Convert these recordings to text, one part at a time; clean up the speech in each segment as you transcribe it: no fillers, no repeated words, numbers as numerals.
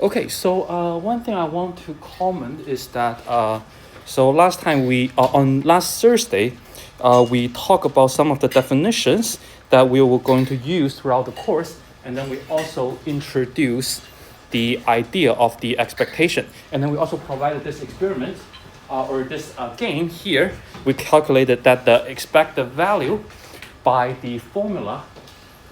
Okay, so one thing I want to comment is that so last time on last Thursday, we talked about some of the definitions that we were going to use throughout the course, and then we also introduced the idea of the expectation, and then we also provided this experiment or this game here. We calculated that the expected value by the formula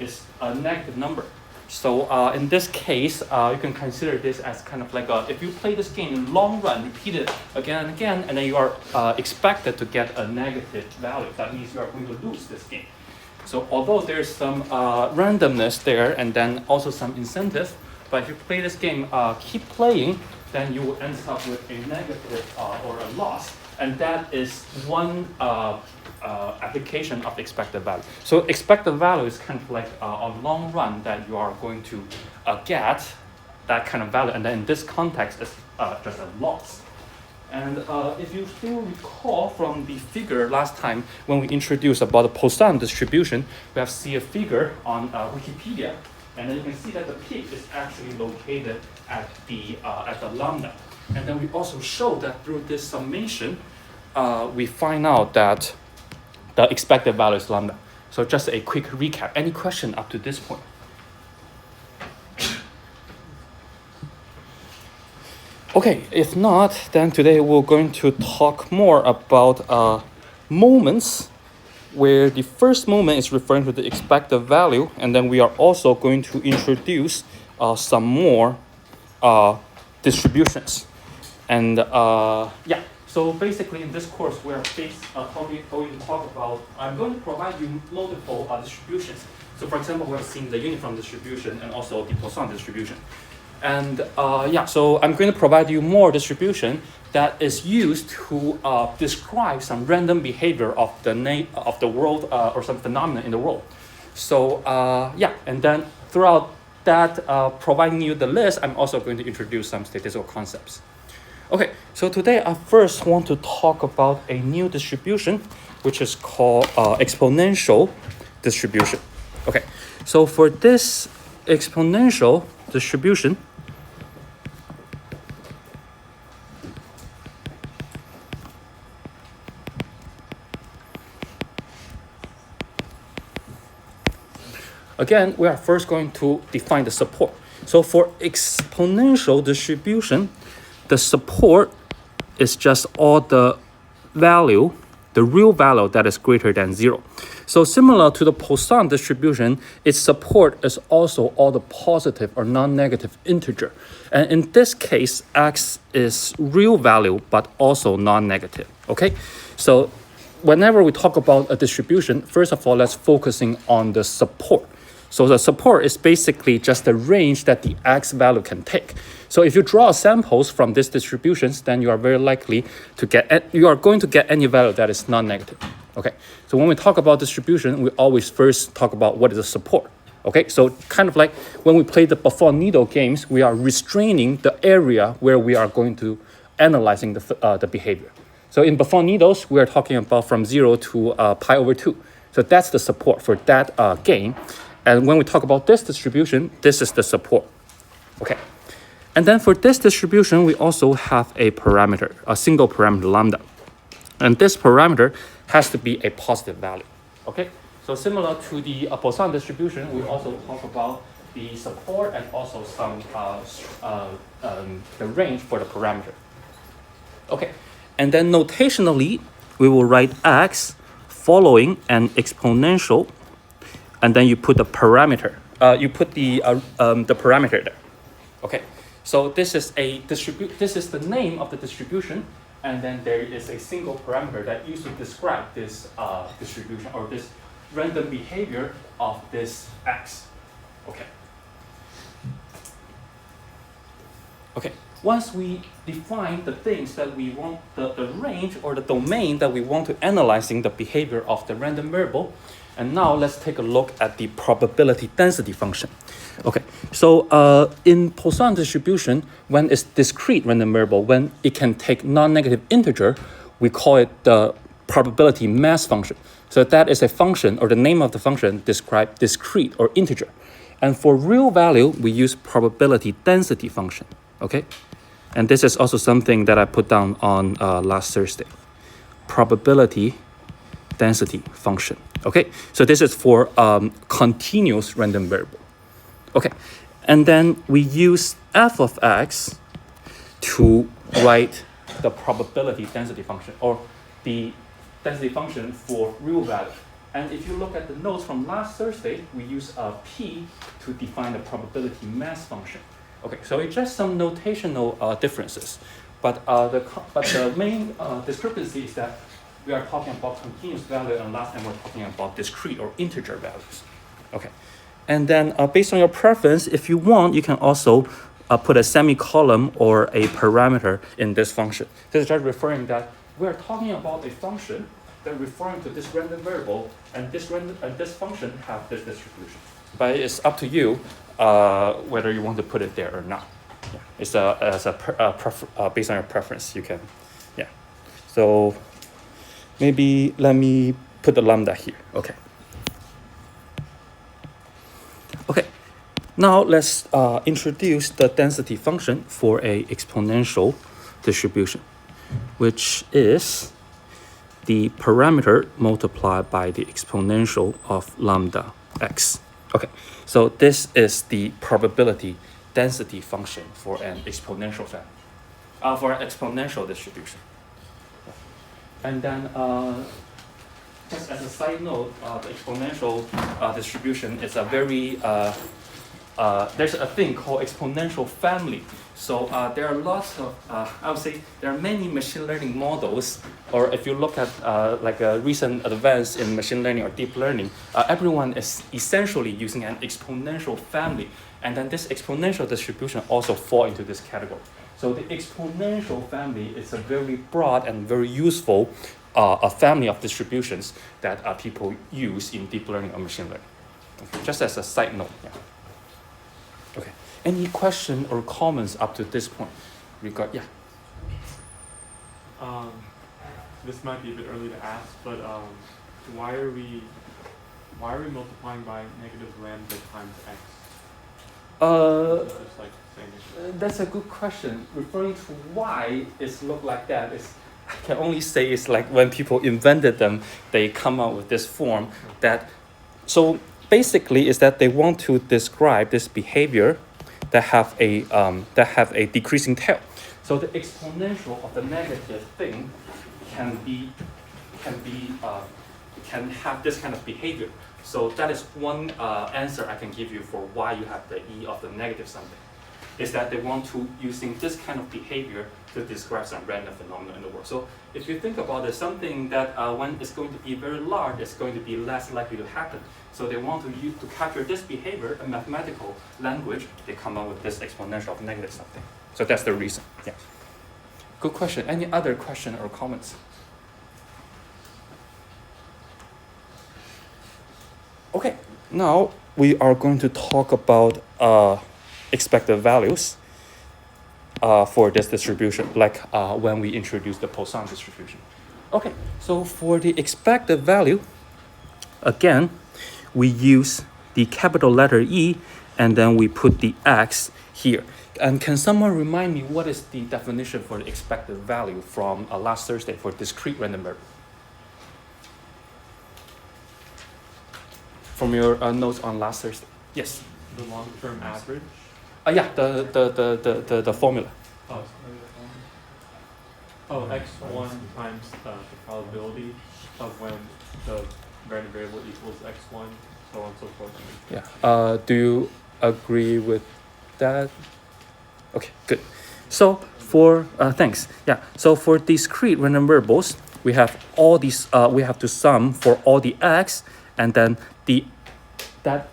is a negative number. So in this case, you can consider this as kind of like if you play this game in long run, repeat it again and again, and then you are expected to get a negative value. That means you are going to lose this game. So although there's some randomness there and then also some incentive, but if you play this game, keep playing, then you will end up with a negative or a loss. And that is one application of expected value. So expected value is kind of like a long run that you are going to get that kind of value. And then in this context, it's just a loss. And if you still recall from the figure last time when we introduced about the Poisson distribution, we have seen a figure on Wikipedia. And then you can see that the peak is actually located at the lambda. And then we also show that through this summation, we find out that the expected value is lambda. So just a quick recap. Any question up to this point? Okay, if not, then today we're going to talk more about moments, where the first moment is referring to the expected value, and then we are also going to introduce some more distributions. And yeah, so basically in this course, we are going to talk about, I'm going to provide you multiple distributions. So for example, we have seen the uniform distribution and also the Poisson distribution. And yeah, so I'm going to provide you more distribution that is used to describe some random behavior of the world or some phenomena in the world. So yeah, and then throughout that, providing you the list, I'm also going to introduce some statistical concepts. Okay, so today I first want to talk about a new distribution, which is called exponential distribution. Okay, so for this exponential distribution, again, we are first going to define the support. So for exponential distribution, the support is just all the value, the real value that is greater than 0. So similar to the Poisson distribution, its support is also all the positive or non-negative integer. And in this case, x is real value, but also non-negative, okay? So whenever we talk about a distribution, first of all, let's focusing on the support. So the support is basically just the range that the x value can take. So if you draw samples from these distributions, then you are very likely to get, you are going to get any value that is non-negative. Okay, so when we talk about distribution, we always first talk about what is the support. Okay, so kind of like when we play the Buffon needle games, we are restraining the area where we are going to analyzing the behavior. So in Buffon needles, we are talking about from 0 to pi over 2. So that's the support for that game. And when we talk about this distribution, this is the support. Okay. And then for this distribution, we also have a parameter, a single parameter lambda. And this parameter has to be a positive value. Okay. So similar to the Poisson distribution, we also talk about the support and also some the range for the parameter. Okay. And then notationally, we will write x following an exponential, and then you put the parameter. You put the parameter there. Okay. So this is This is the name of the distribution, and then there is a single parameter that used to describe this distribution or this random behavior of this x. Okay. Okay. Once we define the things that we want, the range or the domain that we want to analyzing the behavior of the random variable, and now let's take a look at the probability density function. Okay, so in Poisson distribution, when it's discrete random variable, when it can take non-negative integer, we call it the probability mass function. So that is a function, or the name of the function describe discrete or integer. And for real value, we use probability density function, okay? And this is also something that I put down on last Thursday. Probability density function, okay? So this is for continuous random variable, okay? And then we use f of x to write the probability density function, or the density function for real value. And if you look at the notes from last Thursday, we use p to define the probability mass function. Okay, so it's just some notational differences, but the main discrepancy is that we are talking about continuous value, and last time we were talking about discrete or integer values. Okay, and then based on your preference, if you want, you can also put a semicolon or a parameter in this function. This is just referring that we are talking about a function that referring to this random variable, and this function have this distribution. But it's up to you whether you want to put it there or not. Yeah. It's based on your preference. You can, yeah. So maybe let me put the lambda here. Okay. Okay. Now let's introduce the density function for a exponential distribution, which is the parameter multiplied by the exponential of lambda x. Okay, so this is the probability density function for an exponential family, for an exponential distribution. And then, just as a side note, the exponential distribution is a very there's a thing called exponential family. So there are lots of, I would say, there are many machine learning models, or if you look at like a recent advance in machine learning or deep learning, everyone is essentially using an exponential family. And then this exponential distribution also fall into this category. So the exponential family is a very broad and very useful a family of distributions that people use in deep learning or machine learning. Okay, just as a side note. Yeah. Okay. Any question or comments up to this point? Yeah. This might be a bit early to ask, but why are we multiplying by negative lambda times x? Just like saying it. That's a good question. Referring to why it look like that is, I can only say it's like when people invented them, they come out with this form that. So basically, is that they want to describe this behavior that have a decreasing tail. So the exponential of the negative thing can have this kind of behavior. So that is one answer I can give you for why you have the e of the negative something. Is that they want to using this kind of behavior to describe some random phenomena in the world. So if you think about it, something that when it's going to be very large, it's going to be less likely to happen. So they want to use to capture this behavior in mathematical language. They come up with this exponential of negative something. So that's the reason. Yeah. Good question. Any other question or comments? Okay. Now we are going to talk about expected values for this distribution, like when we introduce the Poisson distribution. Okay, so for the expected value, again, we use the capital letter E, and then we put the X here. And can someone remind me what is the definition for the expected value from last Thursday for discrete random variable? From your notes on last Thursday. Yes. The long-term average. Yeah, the formula. X1 times the probability of when the random variable equals x1, so on and so forth. Yeah. Do you agree with that? Okay, good. So for thanks. Yeah. So for discrete random variables, we have all these. We have to sum for all the x, and then that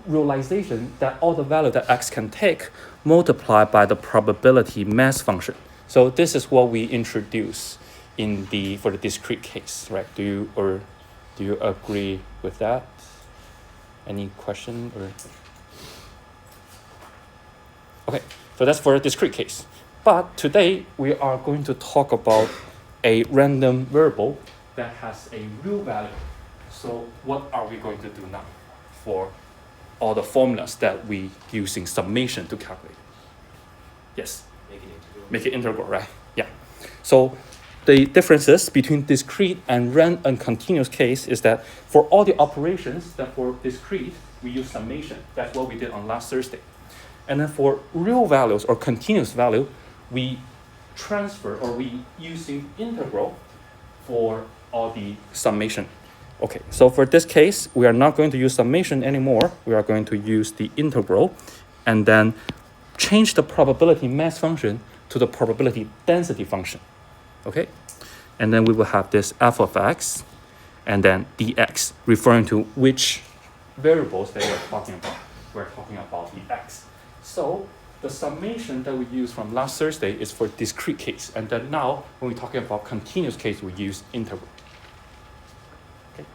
realization that all the value that x can take multiplied by the probability mass function. So this is what we introduce for the discrete case, right? Do you agree with that? Any question or? Okay, so that's for a discrete case. But today we are going to talk about a random variable that has a real value. So what are we going to do now for all the formulas that we using summation to calculate. Yes? Make it integral. Make it integral, right? Yeah. So the differences between discrete and continuous case is that for all the operations that for discrete, we use summation. That's what we did on last Thursday. And then for real values or continuous value, we transfer or we using integral for all the summation. Okay, so for this case, we are not going to use summation anymore. We are going to use the integral and then change the probability mass function to the probability density function. Okay, and then we will have this f of x and then dx, referring to which variables that we're talking about. We're talking about the x. So the summation that we used from last Thursday is for discrete case, and then now when we're talking about continuous case, we use integral. Okay.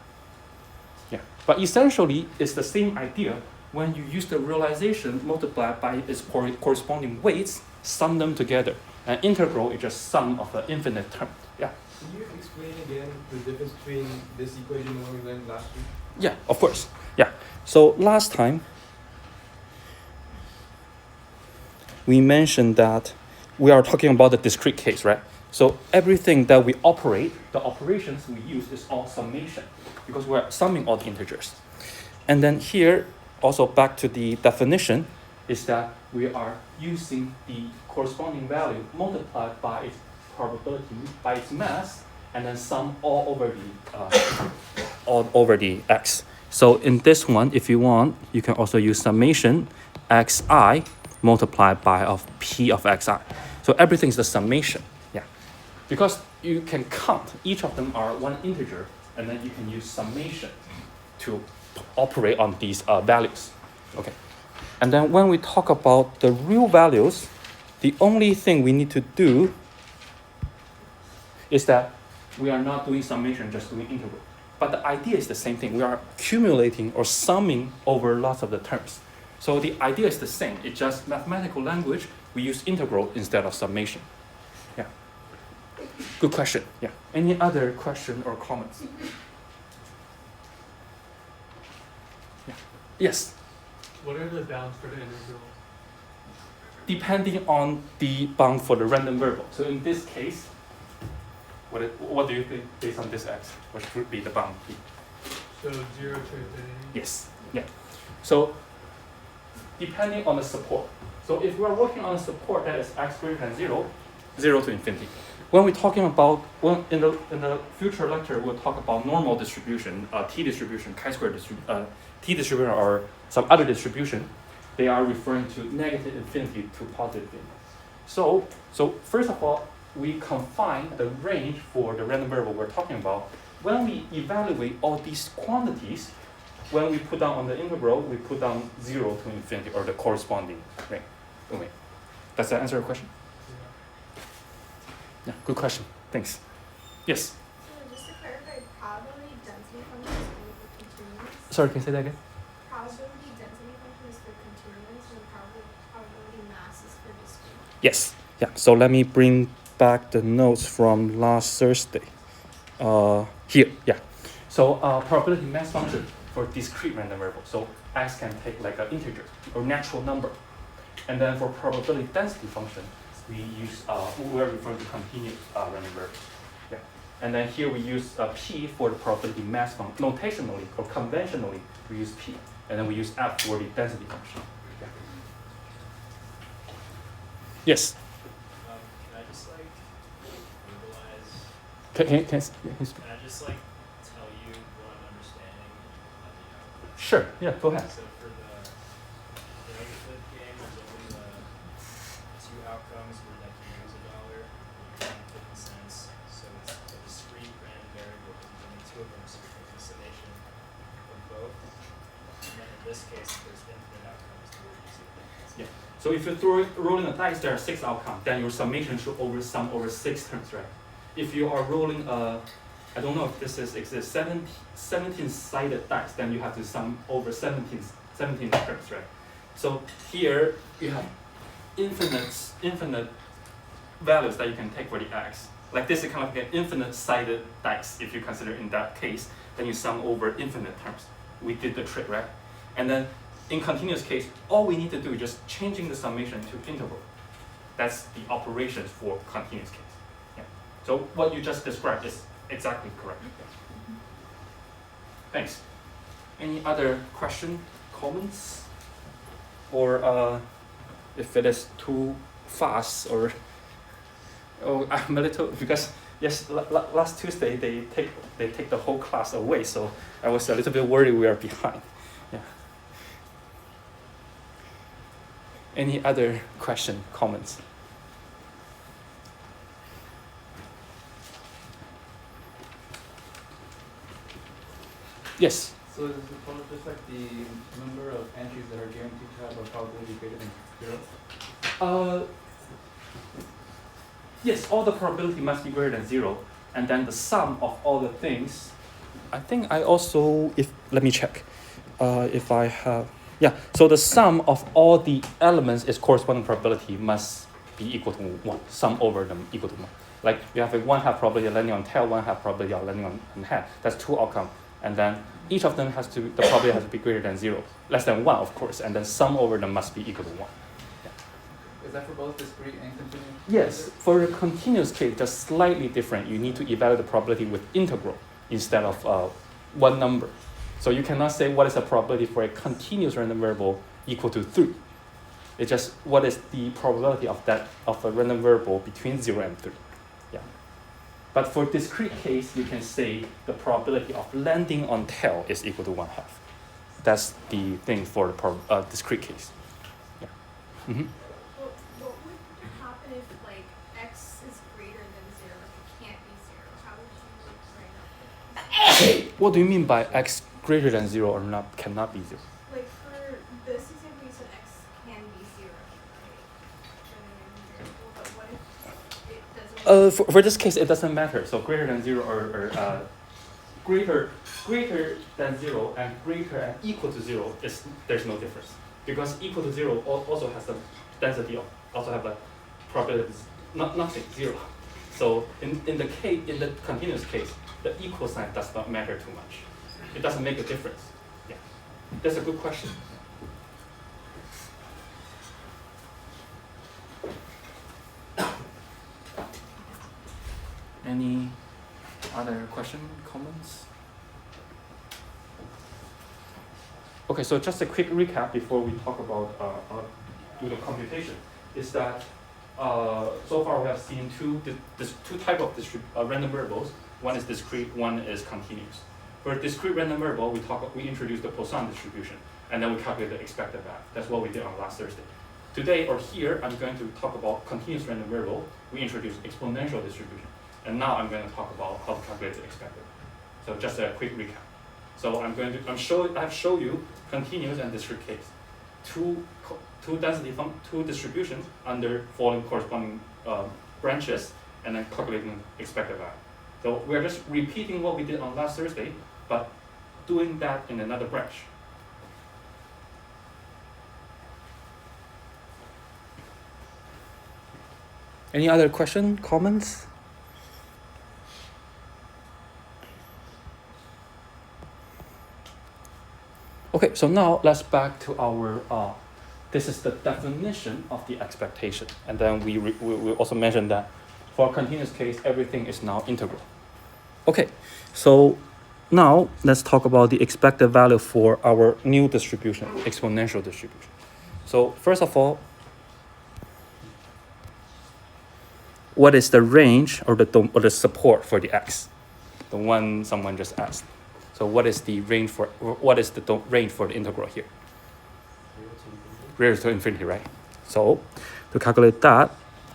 Yeah, but essentially it's the same idea. When you use the realization multiplied by its corresponding weights, sum them together. And integral is just sum of the infinite term. Yeah. Can you explain again the difference between this equation and what we learned last week? Yeah, of course. Yeah. So last time we mentioned that we are talking about the discrete case, right? So everything that we operate, the operations we use is all summation because we're summing all the integers. And then here, also back to the definition, is that we are using the corresponding value multiplied by its probability, by its mass, and then sum all over the x. So in this one, if you want, you can also use summation xi multiplied by of p of xi. So everything is the summation, yeah. Because you can count, each of them are one integer, and then you can use summation to operate on these values, okay. And then when we talk about the real values, the only thing we need to do is that we are not doing summation, just doing integral. But the idea is the same thing. We are accumulating or summing over lots of the terms. So the idea is the same. It's just mathematical language. We use integral instead of summation. Yeah. Good question. Yeah. Any other question or comments? Yeah. Yes. What are the bounds for the integral? Depending on the bound for the random variable. So in this case, what do you think based on this x? What should be the bound? So 0 to infinity? Yes. Yeah. So depending on the support. So if we are working on a support that is x greater than 0, 0 to infinity. When we're talking about, in the future lecture, we'll talk about normal distribution, t distribution, chi-square t distribution, or some other distribution. They are referring to negative infinity to positive infinity. So first of all, we confine the range for the random variable we're talking about. When we evaluate all these quantities, when we put down on the integral, we put down 0 to infinity, or the corresponding range. Okay. Does that answer your question? Yeah, good question. Thanks. Yes? So just to clarify, probability density function is only for continuous? Sorry, can you say that again? Probability density function is for continuous, and probability mass is for discrete. Yes. Yeah. So let me bring back the notes from last Thursday. Here. Yeah. So probability mass function for discrete random variable. So x can take like an integer or natural number. And then for probability density function, we use, we're referring to continuous random variable. Yeah. And then here we use p for the probability mass function. Notationally or conventionally, we use p. And then we use f for the density function. Yeah. Yes? Can I just like verbalize? Can you speak? Can I just like tell you what I'm understanding of the output? Sure. Yeah, go ahead. So for the negative game, there's only the two outcomes where that can use $1 and 50 cents. So it's a discrete random variable, but there's only two of them, so we take the summation of both. And then in this case, there's infinite outcomes to where you see Yeah. So if you're rolling a dice, there are 6 outcomes. Then your summation should sum over 6 terms, right? If you are rolling I don't know if this exists, 17-sided dice, then you have to sum over 17 terms, right? So here you have infinite values that you can take for the x. Like this is kind of an infinite-sided dice. If you consider in that case, then you sum over infinite terms. We did the trick, right? And then in continuous case, all we need to do is just changing the summation to integral. That's the operations for continuous case. Yeah. So what you just described is exactly correct. Yeah. Thanks. Any other question, comments? Or if it is too fast, or I'm a little, because yes, last Tuesday they take the whole class away, so I was a little bit worried we are behind. Yeah. Any other question, comments? Yes. So is it just like the number of entries that are guaranteed to have a probability greater than 0? Yes, all the probability must be greater than 0, and then the sum of all the things. I think I also, let me check, if I have, yeah. So the sum of all the elements is corresponding probability must be equal to 1. Sum over them equal to 1. Like you have a 1/2 probability of landing on tail, 1/2 probability of landing on head. That's 2 outcomes, and then each of them the probability has to be greater than 0, less than 1, of course, and then sum over them must be equal to 1. Is that for both discrete and continuous? Yes, for a continuous case, just slightly different. You need to evaluate the probability with integral instead of one number. So you cannot say what is the probability for a continuous random variable equal to 3. It's just what is the probability of a random variable between 0 and 3. Yeah. But for discrete case, you can say the probability of landing on tail is equal to 1/2. That's the thing for the discrete case. Yeah. Mm-hmm. What would happen if like x is greater than 0, like it can't be 0? How would you write out? What do you mean by x greater than 0 or cannot be 0? Like for this example, you said x can be 0, right? But what if it doesn't? For this case, it doesn't matter. So greater than 0 or greater than 0 and greater and equal to 0 there's no difference, because equal to 0 also has the density of, also have a probability nothing, 0. So in the continuous case, the equal sign does not matter too much. It doesn't make a difference. Yeah, that's a good question. Any other question, comments? Okay, so just a quick recap before we talk about do the computation. Is that so far we have seen two type of random variables. One is discrete, one is continuous. For a discrete random variable, we introduced the Poisson distribution, and then we calculate the expected value. That's what we did on last Thursday. Today or here, I'm going to talk about continuous random variable. We introduced exponential distribution. And now I'm going to talk about how to calculate the expected. So just a quick recap. So I've shown you continuous and discrete case. Two distributions under following corresponding branches, and then calculating expected value. So we're just repeating what we did on last Thursday, but doing that in another branch. Any other question, comments? Okay, so now let's back to our, this is the definition of the expectation. And then we also mentioned that for a continuous case, everything is now integral. Okay, so now let's talk about the expected value for our new distribution, exponential distribution. So first of all, what is the range or the support for the x? The one someone just asked. So what is the range for the integral here? 0 to infinity, right? So to calculate that,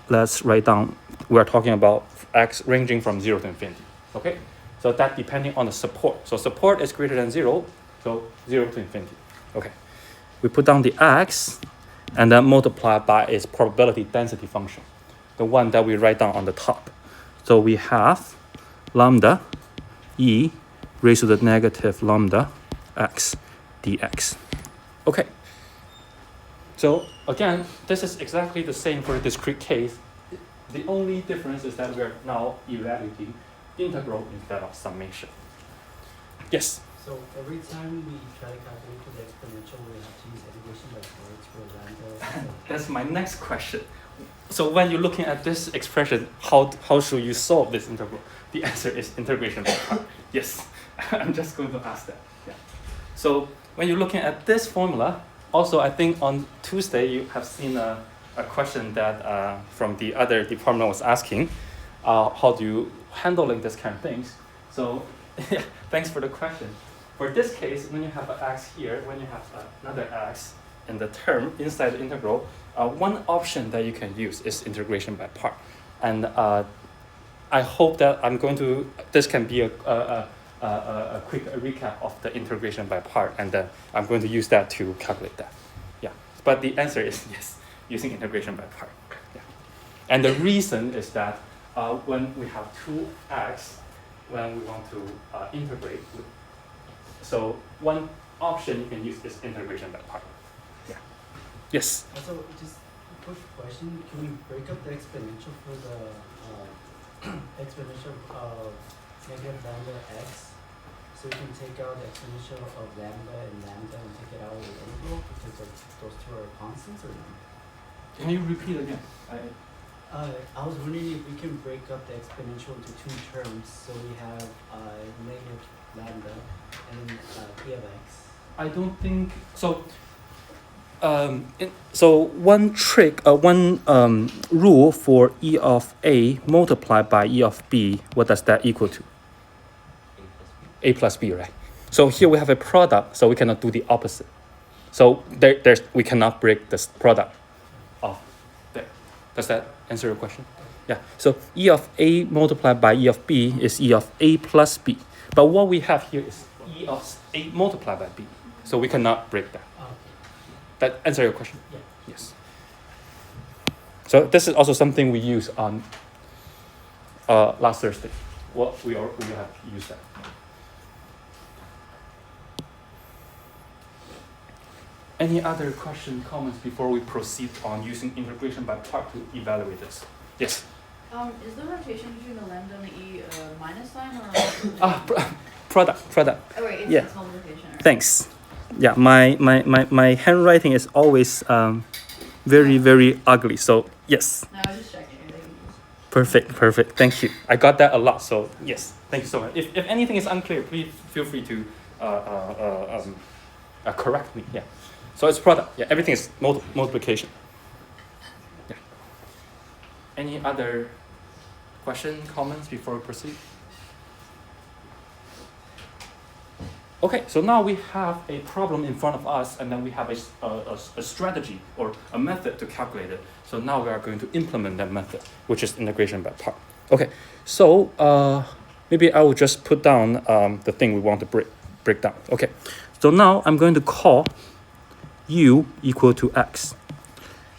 let's write down, we're talking about x ranging from 0 to infinity. Okay? So that depending on the support. So support is greater than 0, so 0 to infinity. Okay. We put down the x and then multiply by its probability density function, the one that we write down on the top. So we have lambda e raised to the negative lambda x dx. Okay. So again, this is exactly the same for a discrete case. The only difference is that we are now evaluating integral instead of summation. Yes? So every time we try to calculate for the exponential, we have to use integration by parts for lambda. That's my next question. So when you're looking at this expression, how should you solve this integral? The answer is integration by part. Yes, I'm just going to ask that. Yeah. So when you're looking at this formula, also I think on Tuesday you have seen a question that from the other department was asking, how do you handling this kind of things? So thanks for the question. For this case, when you have an x here, when you have another x in the term inside the integral, one option that you can use is integration by part. And I hope that this can be a quick recap of the integration by part, and then I'm going to use that to calculate that. Yeah, but the answer is yes, using integration by part. Yeah. And the reason is that when we have 2x, when we want to integrate, so one option you can use is integration by part. Yeah. Yes. Also, just a quick question: can we break up the exponential for the exponential of negative lambda x? So we can take out the exponential of lambda and take it out of the integral because those two are constants, or no? Can you repeat again? I was wondering if we can break up the exponential into two terms. So we have negative lambda and e of x. I don't think so. So one trick, one rule for e of a multiplied by e of b, what does that equal to? A plus b, right? So here we have a product, so we cannot do the opposite. So we cannot break this product off there. Does that answer your question? Yeah. So e of a multiplied by e of b is e of a plus b. But what we have here is e of a multiplied by b. So we cannot break that. That answer your question? Yeah. Yes. So this is also something we use on last Thursday. We have used that. Any other question, comments before we proceed on using integration by part to evaluate this? Yes. Is the rotation between the lambda and the e minus sign or? Product. Oh wait, Yeah. it's multiplication. Right? Thanks. Yeah, my handwriting is always very ugly. So yes. No, I was just checking. Perfect. Thank you. I got that a lot. So yes, thank you so much. If anything is unclear, please feel free to correct me. Yeah. So it's product. Yeah, everything is multiplication. Yeah. Any other question, comments before we proceed? Okay, so now we have a problem in front of us, and then we have a strategy or a method to calculate it. So now we are going to implement that method, which is integration by part. Okay, so maybe I will just put down the thing we want to break down. Okay, so now I'm going to call u equal to x.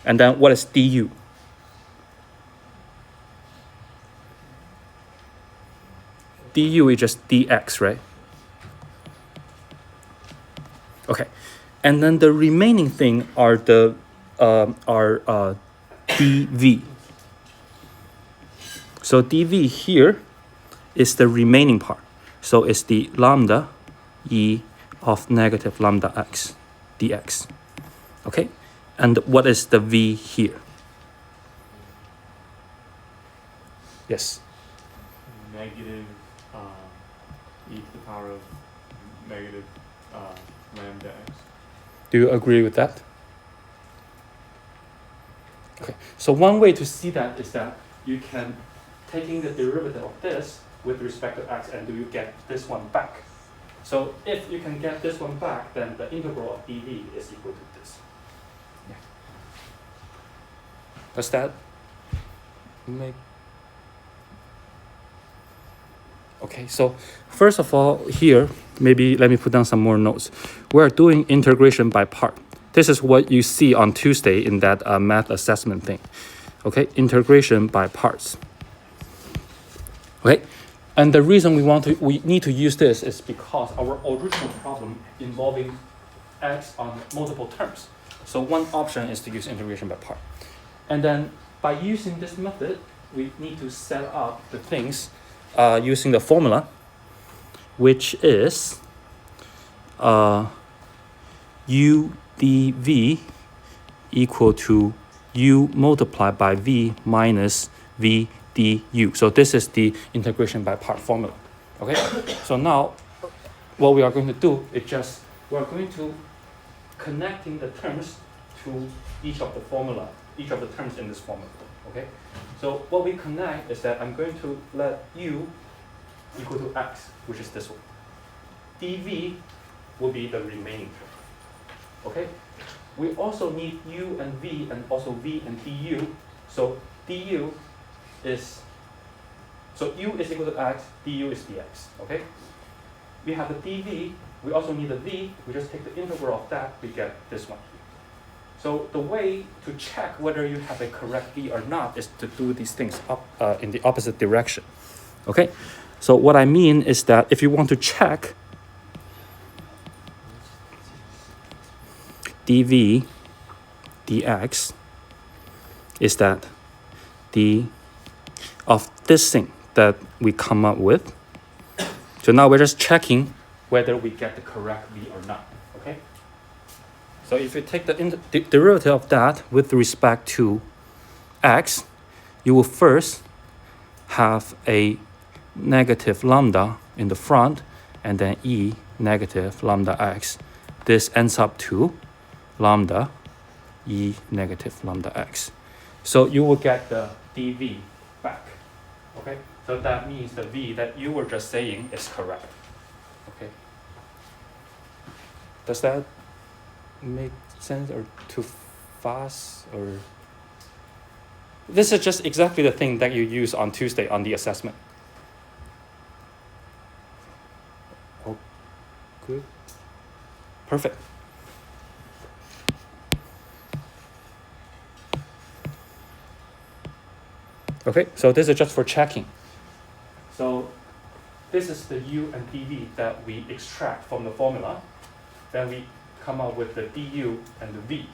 And then what is du? Du is just dx, right? Okay, and then the remaining thing are the dv. So dv here is the remaining part. So it's the lambda e of negative lambda x dx. Okay, and what is the v here? Yes. Negative e to the power of negative lambda x. Do you agree with that? Okay, so one way to see that is that you can taking the derivative of this with respect to x, and do you get this one back? So if you can get this one back, then the integral of dv is equal to this. Yeah. Does that make? Okay, so first of all, here, maybe let me put down some more notes. We're doing integration by part. This is what you see on Tuesday in that math assessment thing. Okay, integration by parts. Okay, and the reason we need to use this is because our original problem involving x on multiple terms. So one option is to use integration by part. And then by using this method, we need to set up the things using the formula, which is u dv equal to u multiplied by v minus v du. So this is the integration by part formula. Okay, so now what we are going to do is just we are going to connecting the terms to each of the formula, each of the terms in this formula. Okay, so what we connect is that I'm going to let u equal to x, which is this one. dv will be the remaining term. Okay, we also need u and v, and also v and du. So du is, so u is equal to x, du is dx. Okay, we have the dv, we also need the v, we just take the integral of that, we get this one here. So the way to check whether you have a correct v or not is to do these things up in the opposite direction. Okay, so what I mean is that if you want to check dv dx is that the of this thing that we come up with. So now we're just checking whether we get the correct v or not. Okay, so if you take the derivative of that with respect to x, you will first have a negative lambda in the front and then e negative lambda x. This ends up to lambda e negative lambda x. So you will get the dv back. Okay, so that means the v that you were just saying is correct. Okay, does that make sense or too fast? Or this is just exactly the thing that you use on Tuesday on the assessment. Oh, good, perfect. Okay, so this is just for checking. So this is the u and dv that we extract from the formula. Then we come up with the du and the v.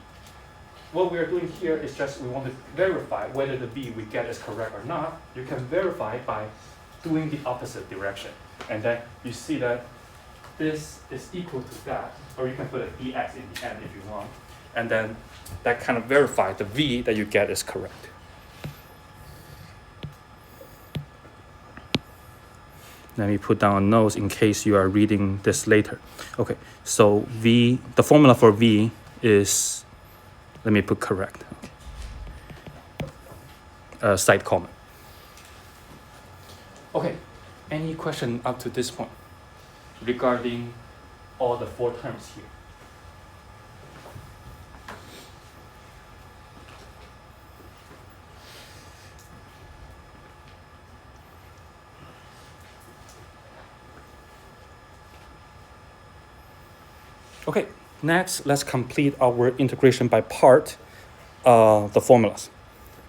What we are doing here is just we want to verify whether the v we get is correct or not. You can verify by doing the opposite direction. And then you see that this is equal to that, or you can put a dx in the end if you want. And then that kind of verifies the v that you get is correct. Let me put down a note in case you are reading this later. Okay, so v, the formula for v is, let me put correct. Okay. Side comment. Okay, any question up to this point regarding all the four terms here? Okay, next let's complete our integration by part, the formulas.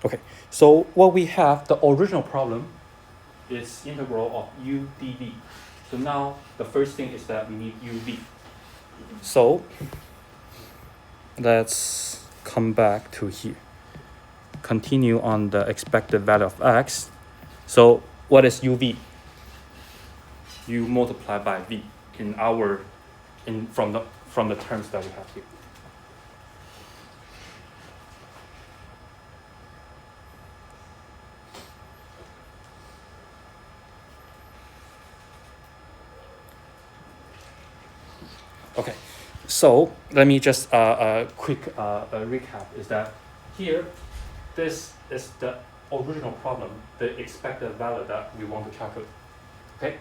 Okay, so what we have, the original problem is integral of u dv. So now the first thing is that we need uv. So let's come back to here. Continue on the expected value of x. So what is uv? U multiplied by v in our from the terms that we have here. Okay, so let me just quick recap is that here, this is the original problem, the expected value that we want to calculate. Okay,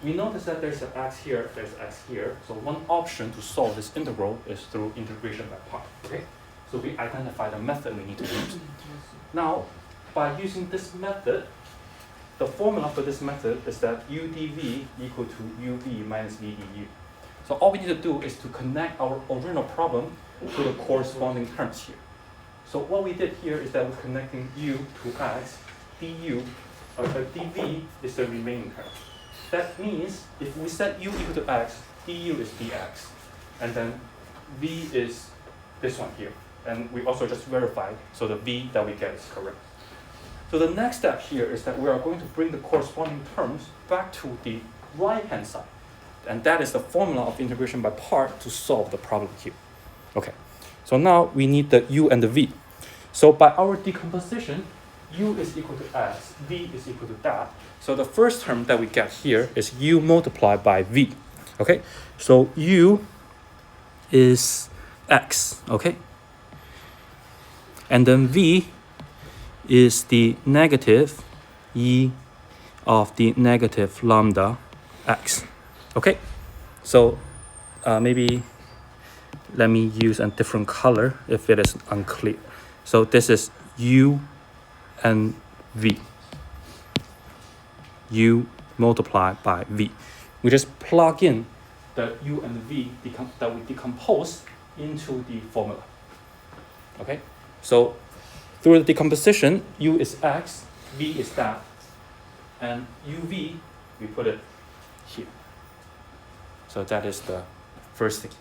we notice that there's an x here, there's x here. So one option to solve this integral is through integration by part. Okay, so we identify the method we need to use. Now, by using this method, the formula for this method is that u dv equal to uv minus v du. So all we need to do is to connect our original problem to the corresponding terms here. So what we did here is that we're connecting u to x, dv is the remaining term. That means if we set u equal to x, du is dx, and then v is this one here. And we also just verified, so the v that we get is correct. So the next step here is that we are going to bring the corresponding terms back to the right-hand side. And that is the formula of integration by part to solve the problem here. Okay, so now we need the u and the v. So by our decomposition, u is equal to x, v is equal to that. So the first term that we get here is u multiplied by v. Okay, so u is x, okay? And then v is the negative e of the negative lambda x. Okay, so maybe let me use a different color if it is unclear. So this is u and v. U multiplied by v. We just plug in the u and the v that we decompose into the formula. Okay, so through the decomposition, u is x, v is that, and uv, we put it here. So that is the first thing.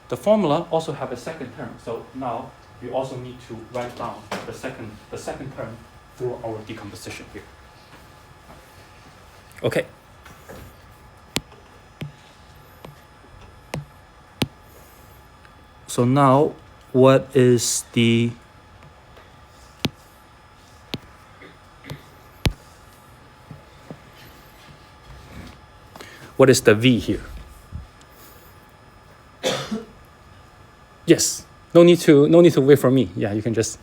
The formula also have a second term. So now we also need to write down the second term through our decomposition here. Okay. So now what is the v here? Yes. No need to wait for me. Yeah, you can just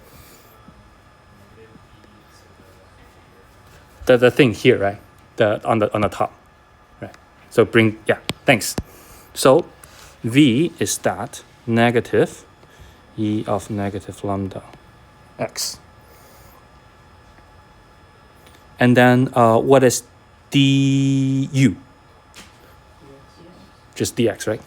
the thing here, right? On the top. Right. So thanks. So v is that negative e of negative lambda x. And then what is du? Just dx, right?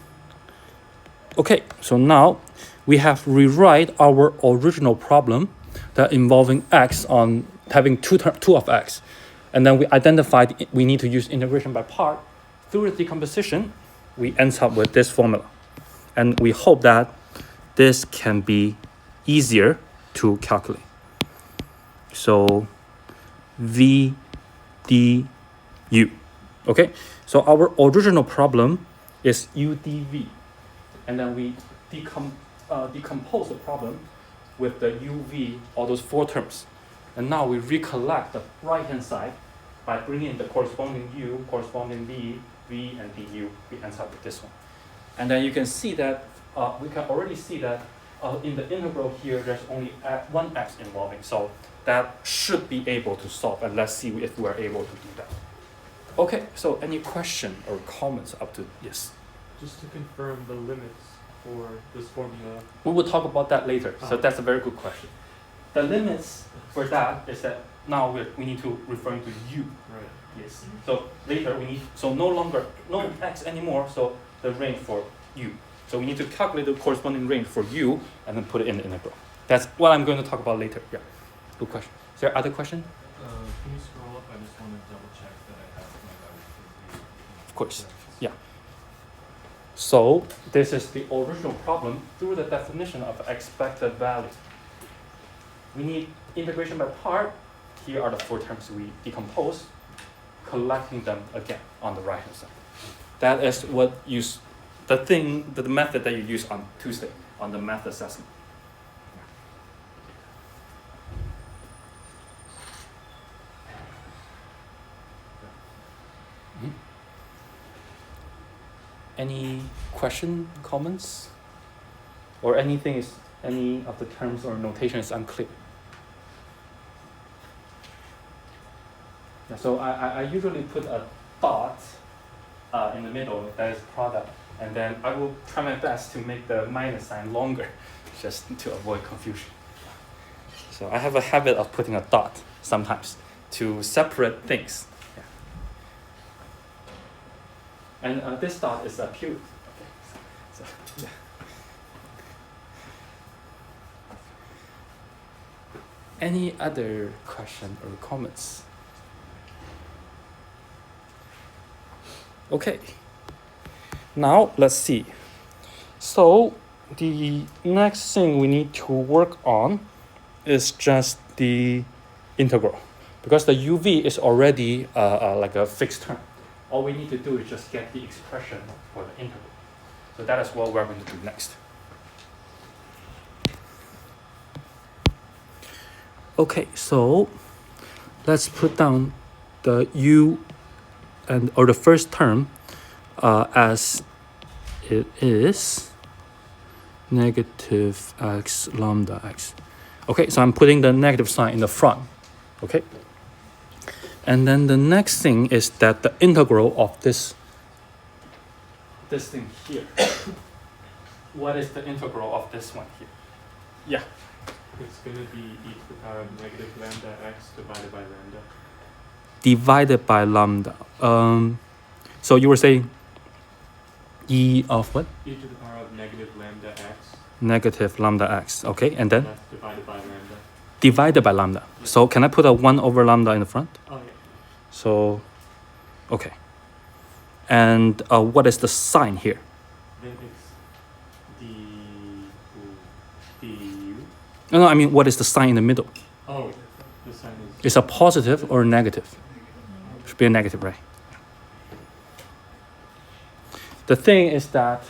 Okay, so now we have rewrite our original problem that involving x on having two of x. And then we identified we need to use integration by part. Through the decomposition, we end up with this formula. And we hope that this can be easier to calculate. So v du. Okay, so our original problem is u dv. And then we decompose the problem with the uv, all those four terms. And now we recollect the right-hand side by bringing in the corresponding u, corresponding v, and du. We end up with this one. And then you can see that, we can already see that in the integral here, there's only one x involving. So that should be able to solve. And let's see if we're able to do that. Okay, so any question or comments up to, yes? Just to confirm the limits for this formula. We will talk about that later. So that's a very good question. The limits for that is that now we need to refer to u. Right. Yes. So later no x anymore. So the range for u. So we need to calculate the corresponding range for u and then put it in the integral. That's what I'm going to talk about later. Yeah. Good question. Is there other question? Can you scroll up? I just want to double check that I have my values. Of course. Yeah. So this is the original problem through the definition of expected value. We need integration by part. Here are the four terms we decompose, collecting them again on the right hand side. That is the method that you use on Tuesday on the math assessment. Any question, comments? Or any of the terms or notation is unclear? Yeah, so I usually put a dot in the middle, that is product, and then I will try my best to make the minus sign longer, just to avoid confusion. So I have a habit of putting a dot sometimes to separate things. And this dot is a period. Okay. So, yeah. Any other question or comments? Okay. Now let's see. So the next thing we need to work on is just the integral, because the uv is already like a fixed term. all we need to do is just get the expression for the integral. So that is what we're going to do next. Okay, so let's put down the u or the first term as it is negative x lambda x. Okay, so I'm putting the negative sign in the front. Okay. And then the next thing is that the integral of this thing here. What is the integral of this one here? Yeah. It's going to be e to the power of negative lambda x divided by lambda. Divided by lambda. So you were saying e of what? E to the power of negative lambda x. Negative lambda x. Okay, and then That's divided by lambda. divided by lambda. So can I put a 1 over lambda in the front? Oh yeah. So, okay. And what is the sign here? Then it's du. No, I mean, what is the sign in the middle? Oh, the sign is. Is a positive or a negative? Should be a negative, right? The thing is that,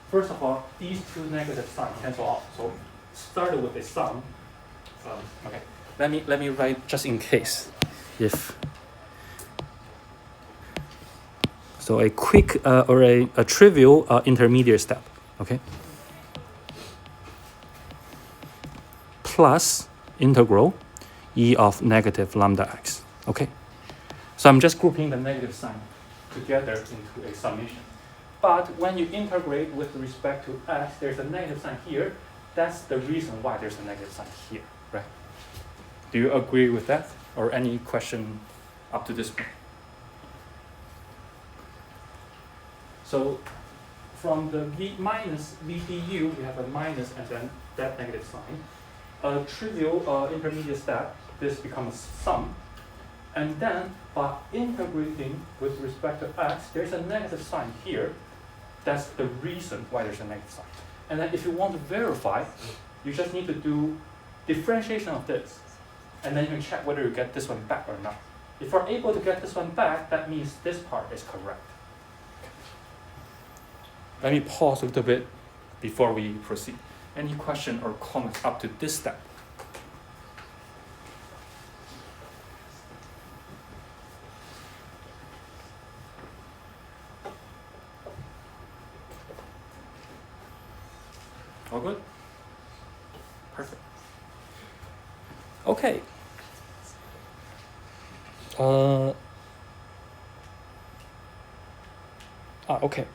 first of all, these two negative signs cancel out. So started with a sum. Okay. Let me write just in case. If so, a quick or a trivial intermediate step. Okay. Plus integral e of negative lambda x. Okay. So I'm just grouping the negative sign together into a summation. But when you integrate with respect to x, there's a negative sign here. That's the reason why there's a negative sign here, right? Do you agree with that? Or any question up to this point? So from the v minus v du, we have a minus and then that negative sign. A trivial intermediate step, this becomes sum. And then by integrating with respect to x, there's a negative sign here. That's the reason why there's a negative sign. And then if you want to verify, you just need to do differentiation of this. And then you can check whether you get this one back or not. If you're able to get this one back, that means this part is correct. Let me pause a little bit before we proceed. Any question or comments up to this step? All good? Perfect. Okay. Okay.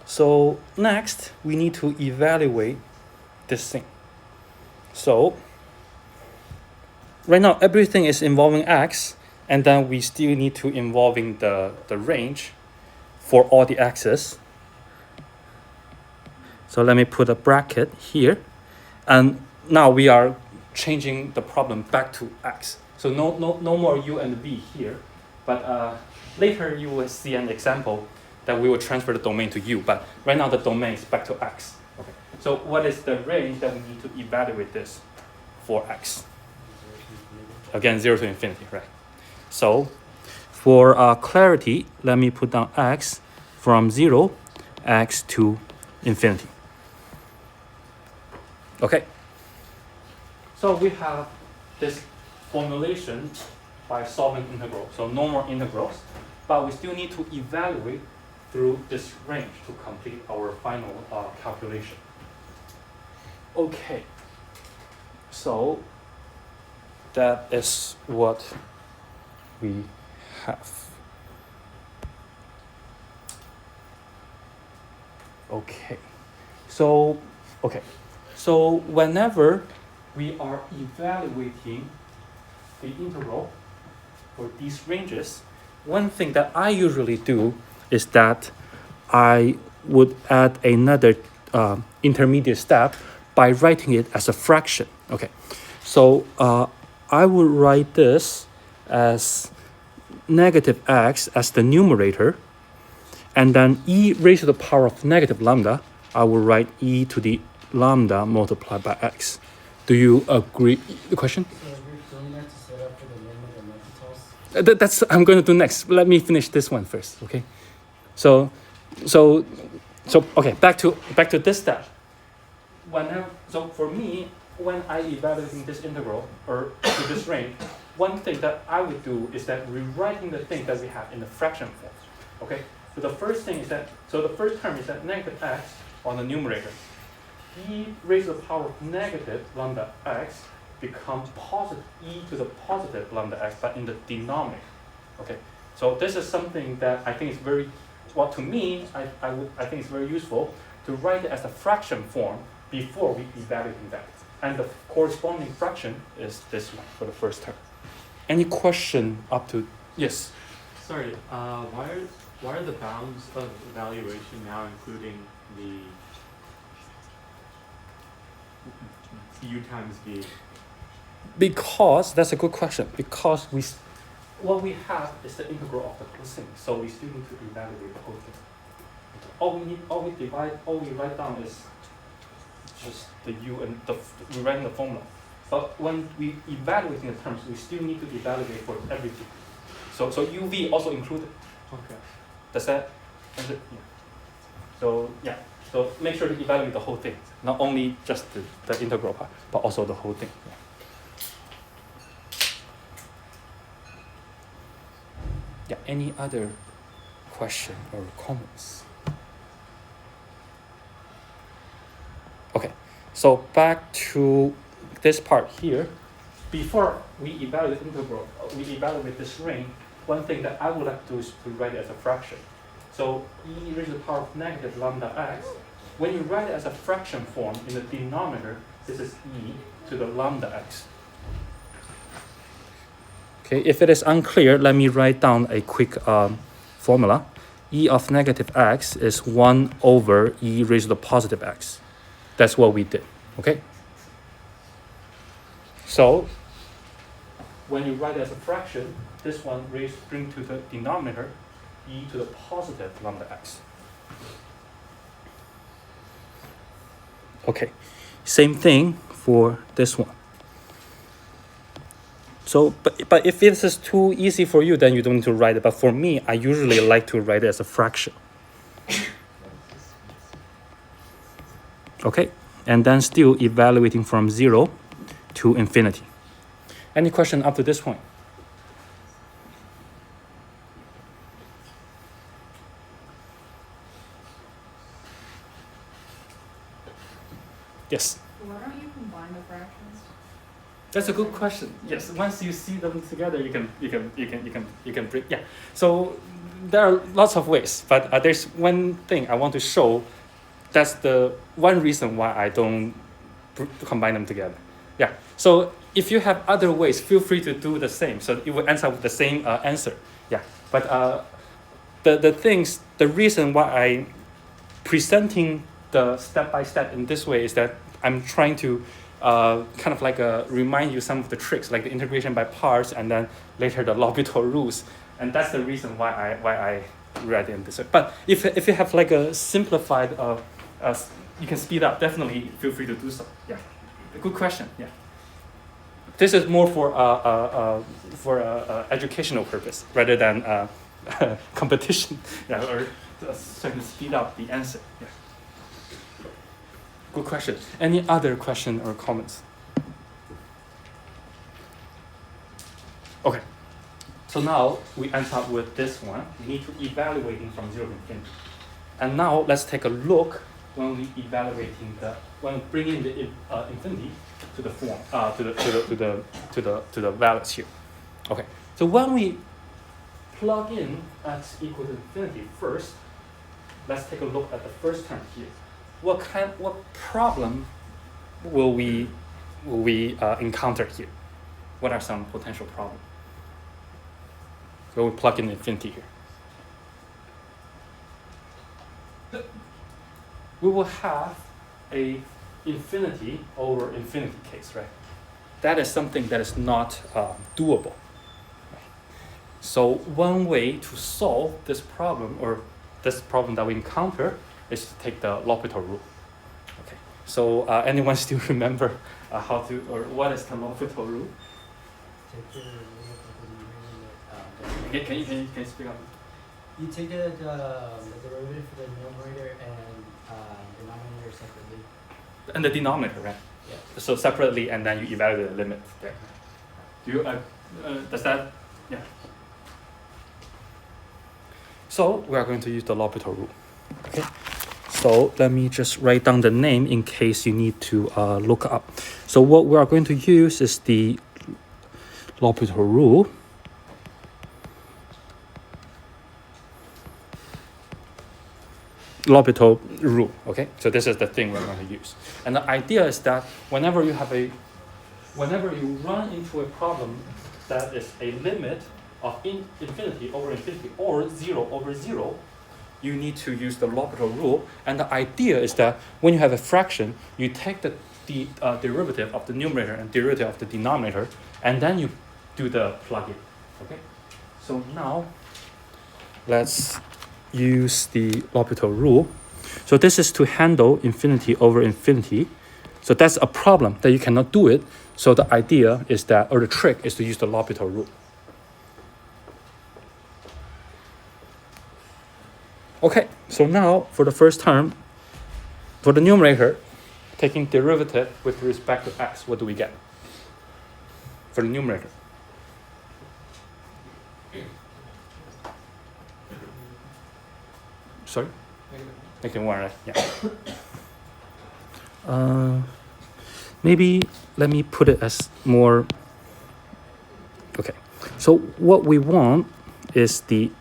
So next, we need to evaluate this thing. So right now, everything is involving x, and then we still need to involving the range for all the x's. So let me put a bracket here. And now we are changing the problem back to x. So no more u and v here. But later you will see an example that we will transfer the domain to u. But right now the domain is back to x. Okay. So what is the range that we need to evaluate this for x? Again, 0 to infinity, right? So for clarity, let me put down x from 0, x to infinity. Okay. So we have this formulation by solving integral. So no more integrals, but we still need to evaluate through this range to complete our final calculation. Okay. So that is what we have. Okay. So whenever we are evaluating the integral for these ranges, one thing that I usually do is that I would add another intermediate step by writing it as a fraction. Okay, so I would write this as negative x as the numerator, and then e raised to the power of negative lambda, I will write e to the lambda multiplied by x. Do you agree? The question? So you're doing that to set up for the limit of L'Hopital's? That's I'm going to do next. Let me finish this one first, okay? So okay. Back to this step. So for me, when I evaluating this integral or to this range, one thing that I would do is that rewriting the thing that we have in the fraction form. Okay. So the first thing is that the first term is that negative x on the numerator. E raised to the power of negative lambda x becomes positive e to the positive lambda x, but in the denominator. Okay. So this is something that I think is very, well, to me, I think it's very useful to write it as a fraction form before we evaluate that. And the corresponding fraction is this one for the first term. Any question up to, yes? Sorry, why are the bounds of evaluation now including the u times v? Because, that's a good question, because what we have is the integral of the whole thing, so we still need to evaluate the whole thing. All we write down is just the u and we write in the formula. But when we evaluating the terms, we still need to evaluate for everything. So uv also included. Okay. Does that answer? Yeah. So yeah. So make sure to evaluate the whole thing, not only just the integral part, but also the whole thing. Yeah. Yeah. Any other question or comments? Okay. So back to this part here. Before we evaluate integral, we evaluate this range. One thing that I would like to do is to write it as a fraction. So e raised to the power of negative lambda x. When you write it as a fraction form in the denominator, this is e to the lambda x. Okay, if it is unclear, let me write down a quick formula. E of negative x is 1 over e raised to the positive x. That's what we did, okay? So when you write it as a fraction, this one bring to the denominator e to the positive lambda x. Okay, same thing for this one. So, but if this is too easy for you, then you don't need to write it. But for me, I usually like to write it as a fraction. Okay, and then still evaluating from 0 to infinity. Any question up to this point? Yes. Why don't you combine the fractions? That's a good question. Yes, once you see them together, you can bring. Yeah. So there are lots of ways, but there's one thing I want to show. That's the one reason why I don't combine them together. Yeah. So if you have other ways, feel free to do the same. So it will end up with the same answer. Yeah. But the reason why I presenting the step by step in this way is that I'm trying to kind of like remind you some of the tricks, like the integration by parts, and then later the L'Hopital rules. And that's the reason why I write it in this way. But if you have like a simplified, you can speed up. Definitely feel free to do so. Yeah, good question. Yeah, this is more for educational purpose rather than competition. Yeah, or trying to speed up the answer. Yeah. Good question. Any other question or comments? Okay. So now we end up with this one. We need to evaluating from 0 to infinity. And now let's take a look when we when bringing the infinity to the form to the values here. Okay. So when we plug in x equal to infinity first, let's take a look at the first term here. What problem will we encounter here? What are some potential problems? So we plug in infinity here. We will have a infinity over infinity case, right? That is something that is not doable. So one way to solve this problem, or this problem that we encounter, is to take the L'Hopital rule. Okay. So anyone still remember how to, or what is the L'Hopital rule? Take the Can you speak up? You take the derivative for the numerator and denominator separately. And the denominator, right? Yeah. So separately, and then you evaluate the limit there. Do you, does that, yeah. So we are going to use the L'Hopital rule. Okay. So let me just write down the name in case you need to look up. So what we are going to use is the L'Hopital rule. L'Hopital rule, okay? So this is the thing we're going to use. And the idea is that whenever you run into a problem that is a limit of infinity over infinity or 0 over 0, you need to use the L'Hopital rule. And the idea is that when you have a fraction, you take the derivative of the numerator and derivative of the denominator, and then you do the plug-in, okay? So now, let's use the L'Hopital rule. So this is to handle infinity over infinity. So that's a problem that you cannot do it. So the idea is that, or the trick is to use the L'Hopital rule. Okay, so now for the first term, for the numerator, taking derivative with respect to x, what do we get? For the numerator. Sorry? Negative 1, right? Yeah. Maybe let me put it as more. Okay. So what we want is the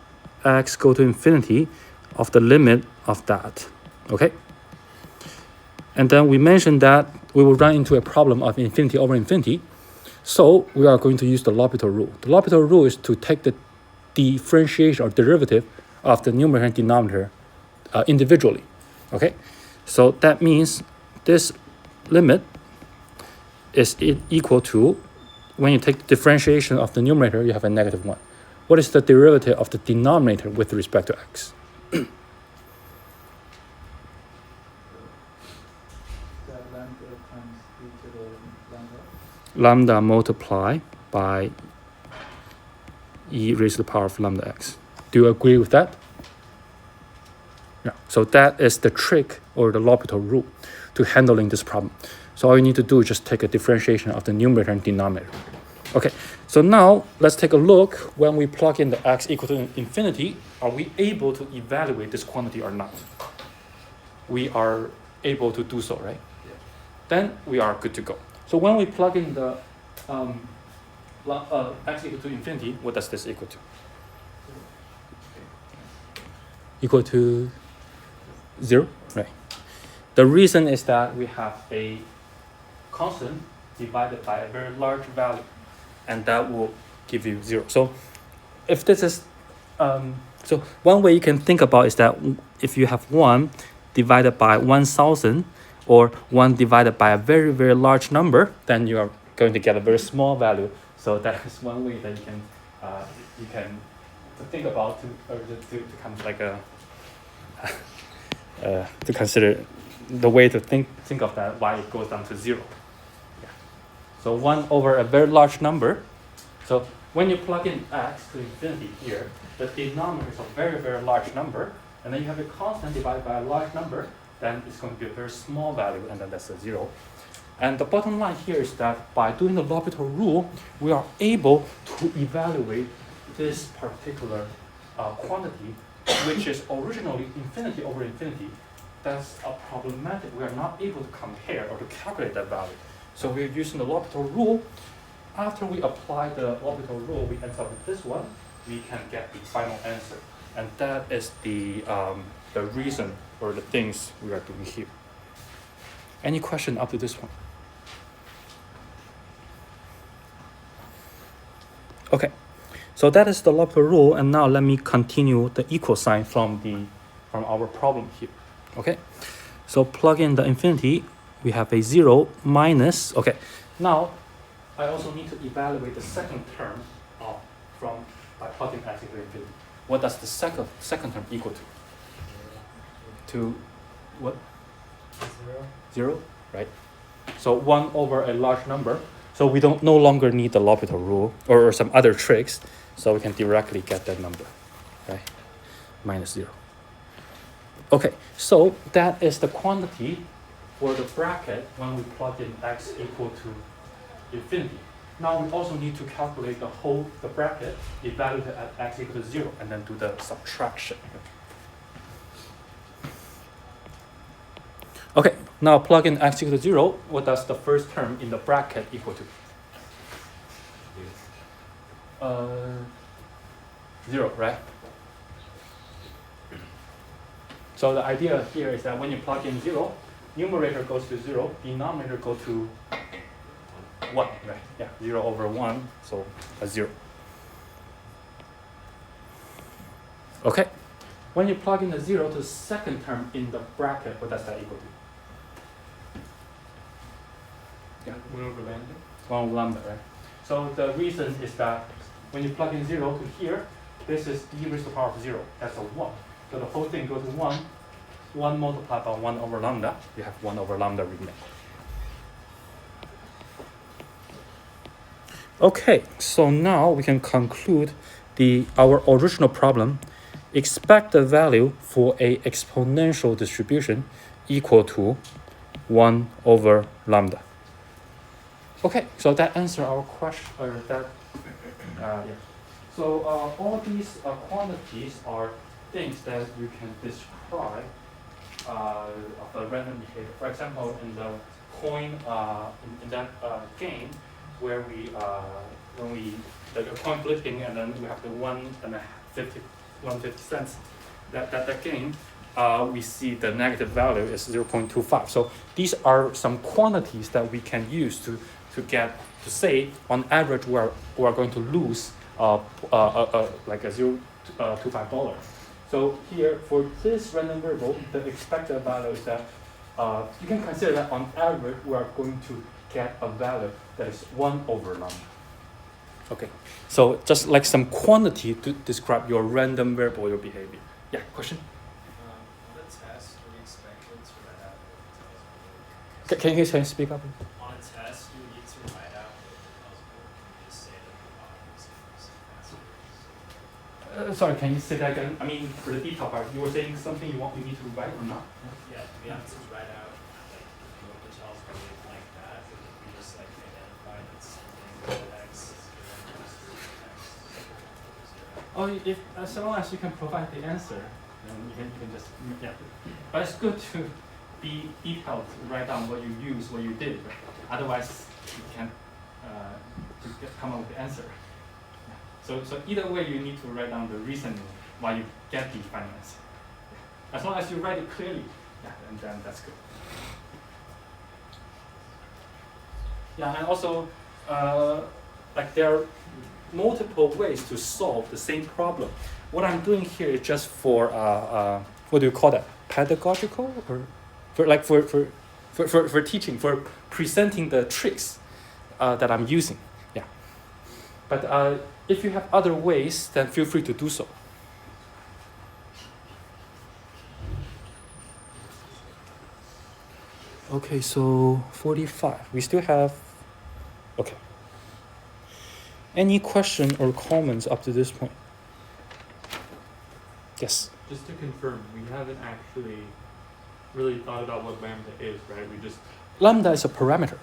x go to infinity of the limit of that. Okay. And then we mentioned that we will run into a problem of infinity over infinity. So we are going to use the L'Hopital rule. The L'Hopital rule is to take the differentiation or derivative of the numerator and denominator individually. Okay, so that means this limit is equal to, when you take the differentiation of the numerator, you have a negative 1. What is the derivative of the denominator with respect to x? That lambda times e to the lambda. Lambda multiply by e raised to the power of lambda x. Do you agree with that? Yeah. So that is the trick or the L'Hopital rule to handling this problem. So all you need to do is just take a differentiation of the numerator and denominator. Okay, so now let's take a look. When we plug in the x equal to infinity, are we able to evaluate this quantity or not? We are able to do so, right? Yeah. Then we are good to go. So when we plug in the x equal to infinity, what does this equal to? Equal to 0, right? The reason is that we have a constant divided by a very large value, and that will give you 0. So if this is, so one way you can think about is that if you have 1 divided by 1,000 or 1 divided by a very, very large number, then you are going to get a very small value. So that is one way that you can think about to kind of like to consider the way to think of that, why it goes down to 0. Yeah. So 1 over a very large number. So when you plug in x to infinity here, the denominator is a very, very large number, and then you have a constant divided by a large number, then it's going to be a very small value, and then that's a 0. And the bottom line here is that by doing the L'Hopital rule, we are able to evaluate this particular quantity, which is originally infinity over infinity. That's a problematic. We are not able to compare or to calculate that value. So we're using the L'Hopital rule. After we apply the L'Hopital rule, we end up with this one. We can get the final answer. And that is the reason or the things we are doing here. Any question up to this one? Okay, so that is the L'Hopital rule, and now let me continue the equal sign from our problem here. Okay, so plug in the infinity, we have a 0 minus, okay, now I also need to evaluate the second term by plugging x into infinity. What does the second term equal to? To what? 0, right? So 1 over a large number. So we don't no longer need the L'Hopital rule or some other tricks. So we can directly get that number, right? Minus 0. Okay, so that is the quantity for the bracket when we plug in x equal to infinity. Now we also need to calculate the bracket evaluated at x equal to 0 and then do the subtraction. Okay, now plug in x equal to 0. What does the first term in the bracket equal to? 0, right? So the idea here is that when you plug in 0, numerator goes to 0, denominator goes to 1, right? Yeah, 0 over 1, so a 0. Okay, when you plug in the 0 to the second term in the bracket, what does that equal to? Yeah. 1 over lambda? 1 over lambda, right? So the reason is that when you plug in 0 to here, this is e raised to the power of 0. That's a 1. So the whole thing goes to 1. 1 multiplied by 1 over lambda, you have 1 over lambda remain. Okay, so now we can conclude our original problem. Expect the value for a exponential distribution equal to 1 over lambda. Okay, so that answers our question, yeah. So all these quantities are things that you can describe of a random behavior. For example, in the coin, in that game, where the coin flipping and then we have the 1.50 cents, that game, we see the negative value is 0.25. So these are some quantities that we can use to say on average we are going to lose like a $0.25. So here for this random variable, the expected value is that you can consider that on average we are going to get a value that is 1 over lambda. Okay, so just like some quantity to describe your random variable, your behavior. Yeah, question? On the test, do we expect it to write out what it tells us? Can you speak up? On a test, do we need to write out what it tells us, or can we just say that the bottom is answer? Sorry, can you say that again? I mean, for the detail part, you were saying something you need to write or not? Yeah, do we have to write out like what the tells us like that, or if we just like identify that something that x is given to x? Oh, if as long as you can provide the answer, then you can just yeah. But it's good to be detailed, to write down what you use, what you did. Otherwise, you can't come up with the answer. Yeah. So either way, you need to write down the reasoning why you get the final answer. As long as you write it clearly, yeah, then that's good. Yeah, and also, like there are multiple ways to solve the same problem. What I'm doing here is just for what do you call that? Pedagogical, or for teaching, for presenting the tricks that I'm using. Yeah. But if you have other ways, then feel free to do so. Okay, so 45. We still have. Okay. Any question or comments up to this point? Yes. Just to confirm, we haven't actually really thought about what lambda is, right? We just Lambda is a parameter.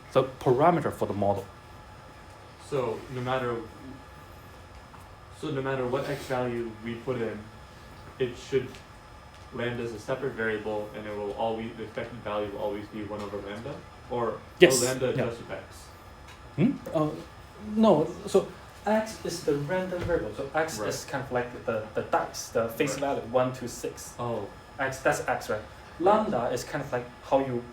It's a parameter for the model. so no matter what x value we put in, it should lambda is a separate variable, and it will always the expected value will always be 1 over lambda, or Yes, lambda yeah. adjusted x. No, so x is the random variable. So x Right. is kind of like the dice, the face Right. value, 1 to 6. Oh, X, that's x, right? Lambda is kind of like how you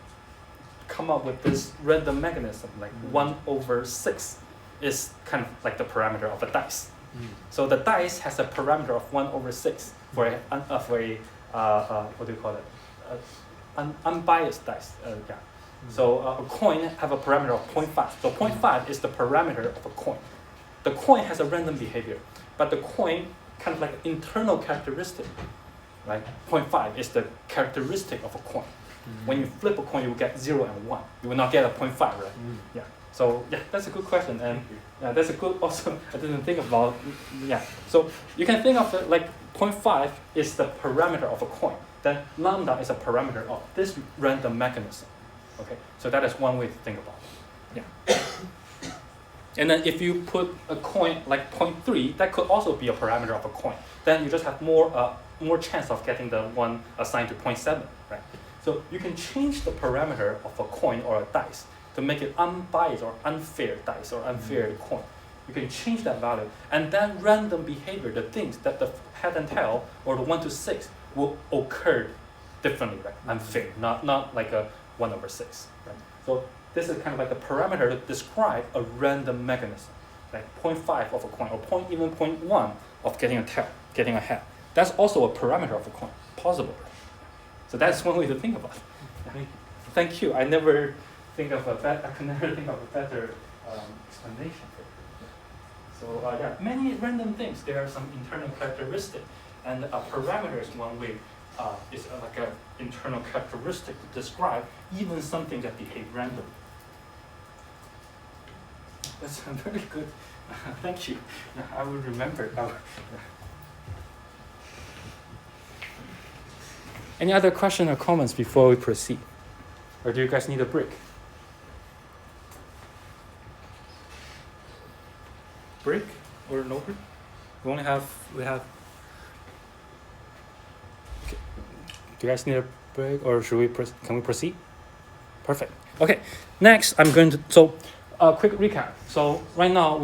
come up with this random mechanism, like 1 over 6 is kind of like the parameter of a dice. So the dice has a parameter of 1 over 6 for a what do you call it? Unbiased dice. Yeah. So a coin have a parameter of 0.5. So 0.5 is the parameter of a coin. The coin has a random behavior, but the coin kind of like internal characteristic, right? 0.5 is the characteristic of a coin. When you flip a coin, you will get 0 and 1. You will not get a 0.5, right? Yeah. So yeah, that's a good question, and yeah, that's a good also. I didn't think about. Yeah, so you can think of it like 0.5 is the parameter of a coin. Then lambda is a parameter of this random mechanism. Okay, so that is one way to think about it. Yeah. And then if you put a coin like 0.3, that could also be a parameter of a coin. Then you just have more chance of getting the one assigned to 0.7, right? So you can change the parameter of a coin or a dice to make it unbiased or unfair dice or unfair coin. You can change that value, and then random behavior, the things that the head and tail or the 1 to 6 will occur differently, right? Unfair, not like a 1/6, right? So this is kind of like a parameter to describe a random mechanism, like 0.5 of a coin or even 0.1 of getting a tail, getting a head. That's also a parameter of a coin, possible. So that's one way to think about it. Yeah. Thank you. I never think of a better explanation for it. So yeah, many random things. There are some internal characteristics, and a parameter is one way. Is like an internal characteristic to describe even something that behave randomly. That's very good. Thank you. I will remember. Any other questions or comments before we proceed? Or do you guys need a break? Break or no break? We have. Okay. Do you guys need a break, or should we? Can we proceed? Perfect. Okay. Next, I'm going to. So, quick recap. So right now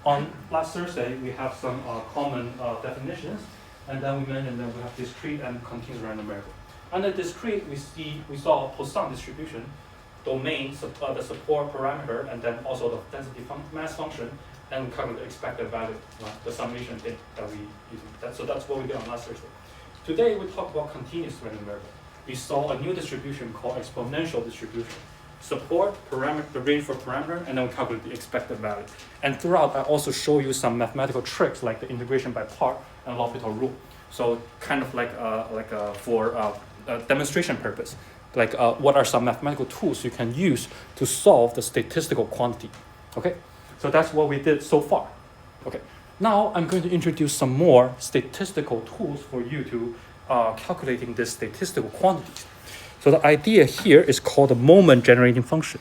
on last Thursday we have some common definitions, and then we mentioned that we have discrete and continuous random variable. Under discrete, we saw Poisson distribution, domain, the support parameter, and then also the density mass function, and we calculate the expected value, the summation thing that we use. So that's what we did on last Thursday. Today we talk about continuous random variable. We saw a new distribution called exponential distribution. Support parameter, the range for parameter, and then we calculate the expected value. And throughout, I also show you some mathematical tricks like the integration by part and L'Hopital rule. So kind of for demonstration purpose, what are some mathematical tools you can use to solve the statistical quantity. Okay, so that's what we did so far. Okay, now I'm going to introduce some more statistical tools for you to calculating this statistical quantities. So the idea here is called the moment generating function.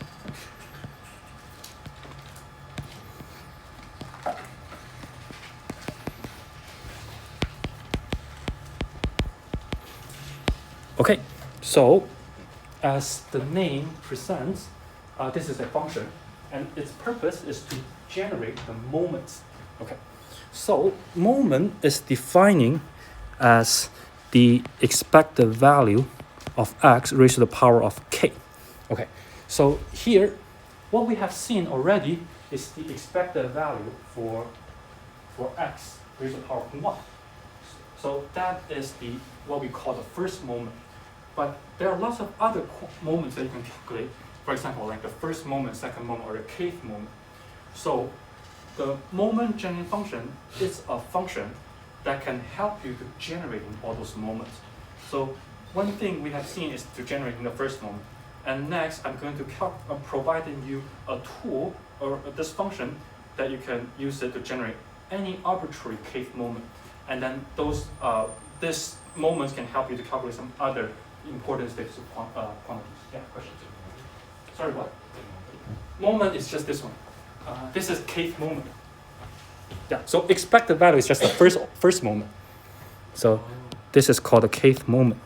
Okay, so as the name presents, this is a function, and its purpose is to generate the moments. Okay, so moment is defining as the expected value of x raised to the power of k. Okay, so here, what we have seen already is the expected value for x raised to the power of 1. So that is what we call the first moment. But there are lots of other moments that you can calculate. For example, like the first moment, second moment, or the kth moment. So the moment generating function is a function that can help you to generate all those moments. So one thing we have seen is to generate in the first moment. And next, I'm going to providing you a tool or this function that you can use it to generate any arbitrary kth moment. And then these moments can help you to calculate some other important statistical quantities. Yeah, questions? Sorry, what? Moment is just this one. This is kth moment. Yeah, so expected value is just the first moment. So this is called the kth moment.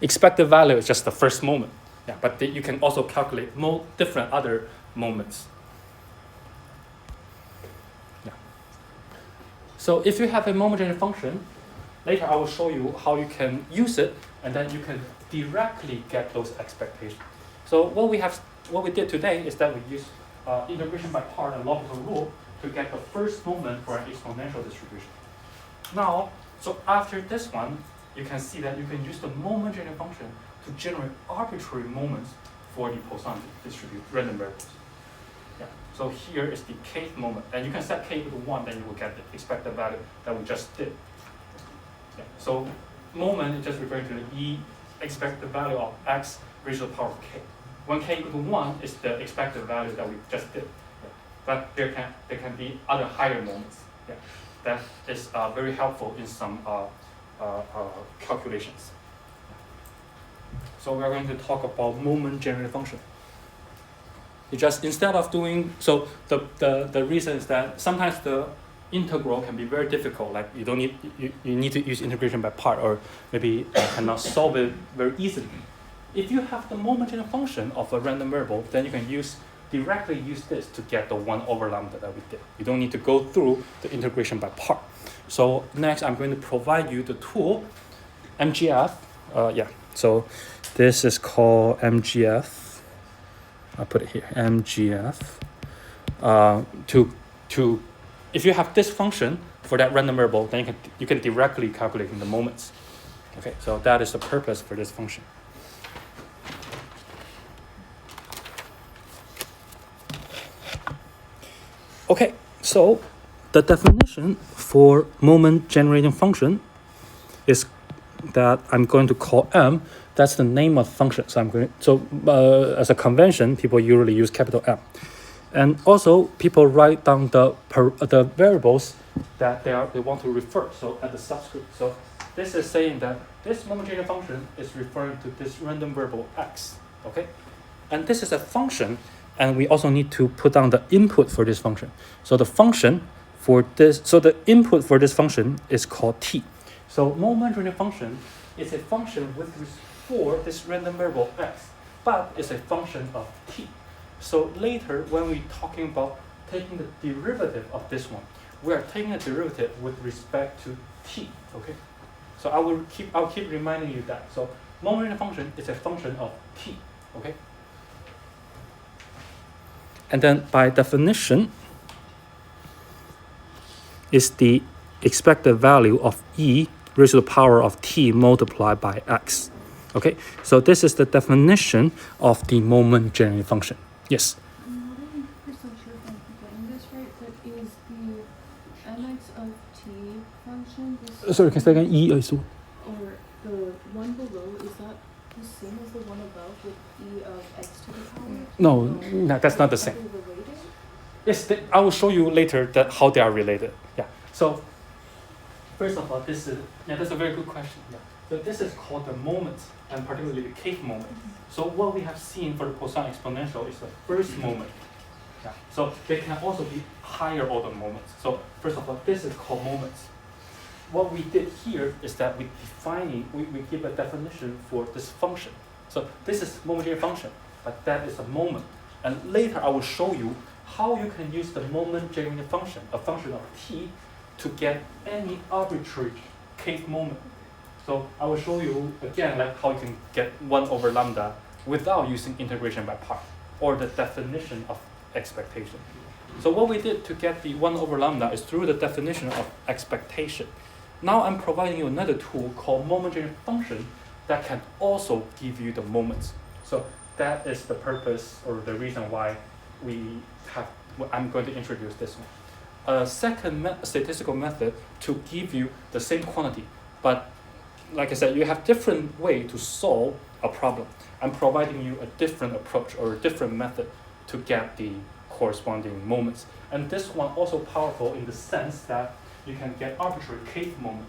Expected value is just the first moment. Yeah, but you can also calculate different other moments. Yeah. So if you have a moment generating function, later I will show you how you can use it, and then you can directly get those expectations. So what we did today is that we use integration by part and L'Hopital rule to get the first moment for an exponential distribution. Now, so after this one, you can see that you can use the moment generating function to generate arbitrary moments for the Poisson distribution random variables. Yeah. So here is the kth moment, and you can set k equal to 1, then you will get the expected value that we just did. Yeah. So moment is just referring to the expected value of x raised to the power of k. when k equal to 1 is the expected value that we just did. Yeah. But there can be other higher moments. Yeah. That is very helpful in some calculations. So we are going to talk about moment generated function. You just, instead of doing, so the reason is that sometimes the integral can be very difficult, like you don't need, you need to use integration by part, or maybe cannot solve it very easily. If you have the moment generated function of a random variable, then you can directly use this to get the 1 over lambda that we did. You don't need to go through the integration by part. So next I'm going to provide you the tool, MGF. So this is called MGF. I'll put it here, MGF. If you have this function for that random variable, then you can directly calculate the moments. Okay, so that is the purpose for this function. Okay, so the definition for moment generating function is that I'm going to call M. That's the name of the function. So as a convention, people usually use capital M. And also, people write down the variables that they want to refer. So at the subscript. So this is saying that this moment generating function is referring to this random variable x. Okay, and this is a function. And we also need to put down the input for this function. So the function for this, so the input for this function is called t. So moment generated function is a function for this random variable x, but it's a function of t. So later, when we're talking about taking the derivative of this one, we are taking a derivative with respect to t. Okay. So I'll keep reminding you that. So moment generated function is a function of t. Okay. And then by definition is the expected value of e raised to the power of t multiplied by x. Okay, so this is the definition of the moment generated function. Yes? I'm not 100% sure if I'm getting this right, but is the mx of t function this Sorry, can I say again? E is or the one below, is that the same as the one above with e of x to the power? no, that's not the same. Are they related? Yes, I will show you later that how they are related. Yeah. So first of all, that's a very good question. Yeah. So this is called the moment, and particularly the kth moment. So what we have seen for the Poisson exponential is the first moment. Yeah. So they can also be higher order moments. So first of all, this is called moments. What we did here is that we give a definition for this function. So this is moment function, but that is a moment. And later I will show you how you can use the moment generated function, a function of t, to get any arbitrary kth moment. So I will show you again like how you can get 1 over lambda without using integration by part, or the definition of expectation. So what we did to get the 1 over lambda is through the definition of expectation. Now I'm providing you another tool called moment generated function that can also give you the moments. So that is the purpose or the reason why I'm going to introduce this one. A second statistical method to give you the same quantity, but like I said, you have different way to solve a problem. I'm providing you a different approach or a different method to get the corresponding moments. And this one also powerful in the sense that you can get arbitrary kth moment.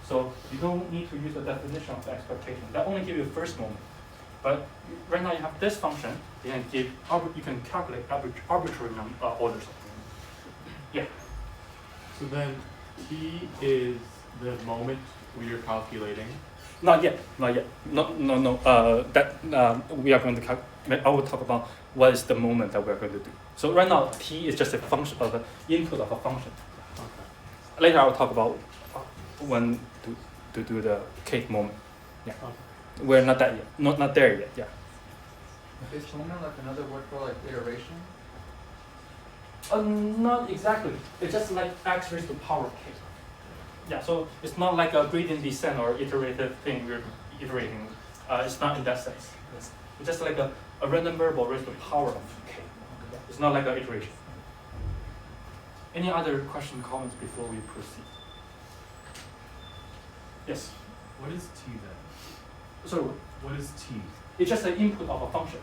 So you don't need to use the definition of the expectation. That only gives you first moment. But right now you have this function, you can calculate arbitrary orders. Yeah. So then t is the moment we are calculating. Not yet. No. We are going to I will talk about what is the moment that we are going to do. So right now t is just a function of the input of a function. Okay. Later I will talk about when to do the kth moment. Yeah. Okay. We're not that yet. Not there yet. Yeah. Is moment like another word for like iteration? Not exactly. It's just like x raised to the power of k. Yeah. So it's not like a gradient descent or iterative thing we're iterating. It's not in that sense. It's just like a random variable raised to the power of k. It's not like an iteration. Any other question, comments before we proceed? Yes. What is t then? So What is t? it's just the input of a function.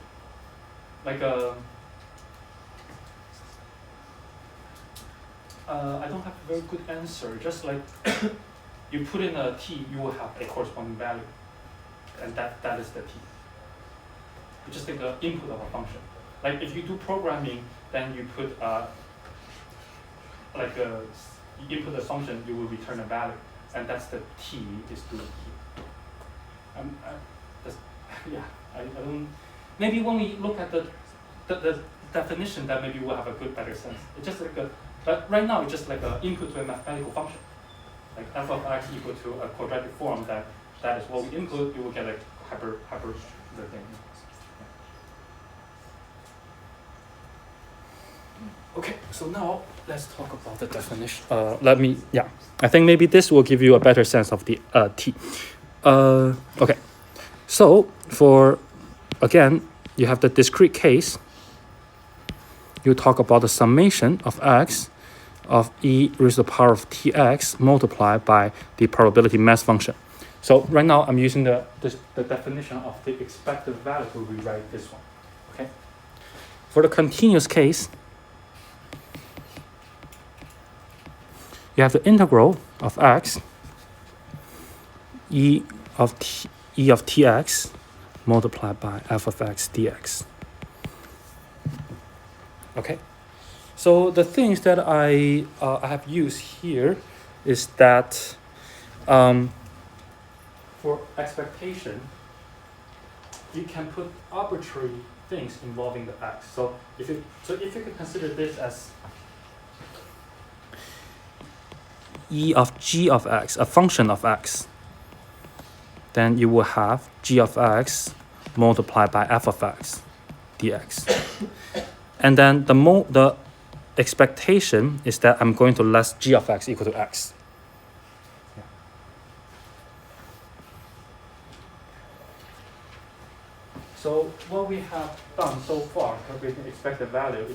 like a. I don't have a very good answer. Just like you put in a t, you will have a corresponding value, and that is the t. You just take the input of a function. Like if you do programming, then you put you input a function, you will return a value, and that's the t is doing here. I don't. Maybe when we look at the definition, that maybe we'll have a better sense. It's just like but right now it's just like an input to a mathematical function. Like f of x equal to a quadratic form, that is what we input, you will get a hyper the thing. Okay, so now let's talk about the definition. I think maybe this will give you a better sense of the t. Okay, so again, you have the discrete case. You talk about the summation of x of e raised to the power of tx multiplied by the probability mass function. So right now I'm using the definition of the expected value to rewrite this one. Okay. For the continuous case, you have the integral of x e of tx multiplied by f of x dx. Okay. So the things that I have used here is that for expectation, you can put arbitrary things involving the x. So if you can consider this as e of g of x, a function of x, then you will have g of x multiplied by f of x dx. And then the expectation is that I'm going to let g of x equal to x. Yeah. So what we have done so far, calculating expected value,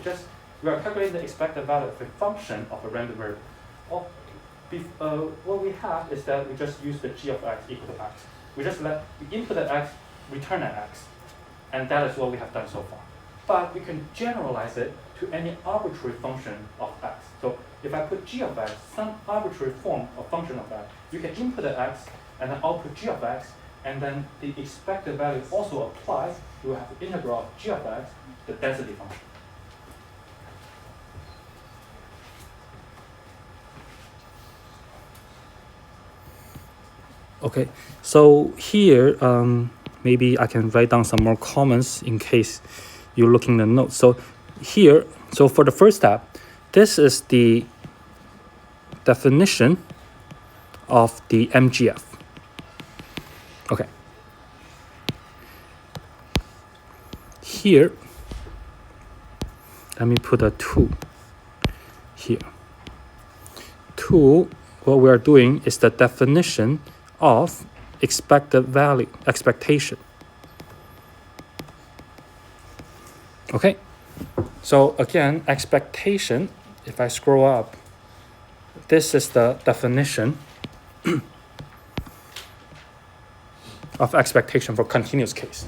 we are calculating the expected value of a function of a random variable. What we have is that we just use the g of x equal to x. We input the x, return an x, and that is what we have done so far. But we can generalize it to any arbitrary function of x. So if I put g of x, some arbitrary form of function of x, you can input the x and then output g of x, and then the expected value also applies. You will have the integral of g of x, the density function. Okay, so here maybe I can write down some more comments in case you're looking at the notes. So here, for the first step, this is the definition of the MGF. Okay. Here, let me put a 2 here. 2, what we are doing is the definition of expected value, expectation. Okay, so again, expectation, if I scroll up, this is the definition of expectation for continuous case.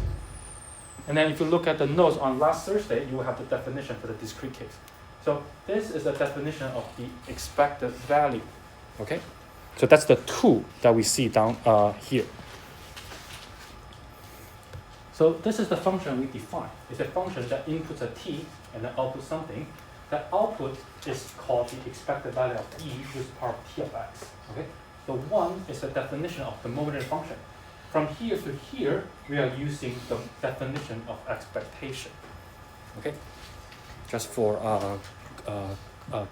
And then if you look at the notes on last Thursday, you will have the definition for the discrete case. So this is the definition of the expected value, okay? So that's the 2 that we see down here. So this is the function we define. It's a function that inputs a t and then outputs something. That output is called the expected value of e to the power of t of x. Okay. The 1 is the definition of the momentary function. From here to here, we are using the definition of expectation. Okay. Just for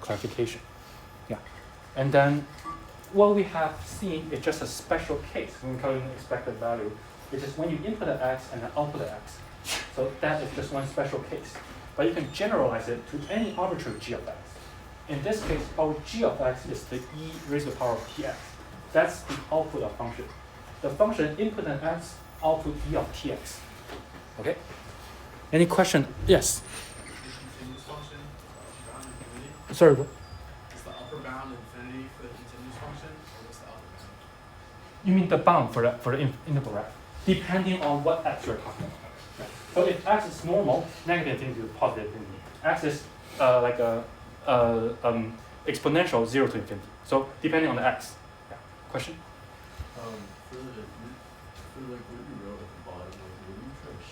clarification. Yeah. And then what we have seen is just a special case when we calculate the expected value. It's just when you input an x and then output an x. So that is just one special case. But you can generalize it to any arbitrary g of x. In this case, our g of x is the e raised to the power of tx. That's the output of function. The function input an x, output e of tx. Okay? Any question? Yes? Continuous function, bound infinity. Sorry, what? Is the upper bound infinity for the continuous function, or what's the upper bound? You mean the bound for the interval, right? Depending on what x you're talking about. Right. So if x is normal, negative infinity to positive infinity. X is like a exponential 0 to infinity. So depending on the x. Yeah. Question? For like what you wrote at the bottom, like what are you trying to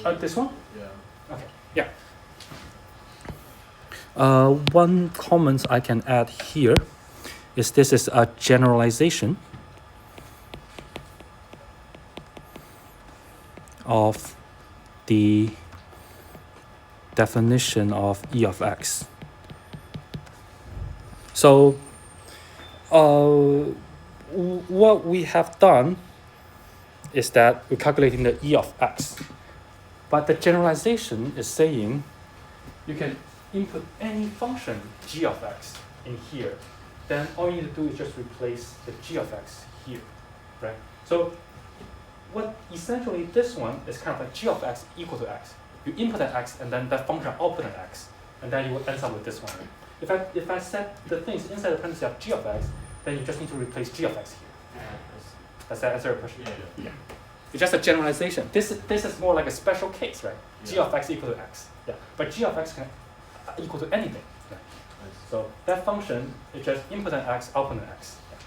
show there? This one? Yeah. Okay. Yeah. One comment I can add here is this is a generalization of the definition of E of x. So what we have done is that we're calculating the E of x. But the generalization is saying you can input any function g of x in here. Then all you need to do is just replace the g of x here, right? So what essentially this one is kind of like g of x equal to x. You input an x and then that function output an x, and then you will end up with this one. If I set the things inside the parenthesis of g of x, then you just need to replace g of x here. Does that answer your question? Yeah. It's just a generalization. This is more like a special case, right? G of x equal to x. Yeah. But g of x can equal to anything. Yeah. So that function is just input an x, output an x. Yeah.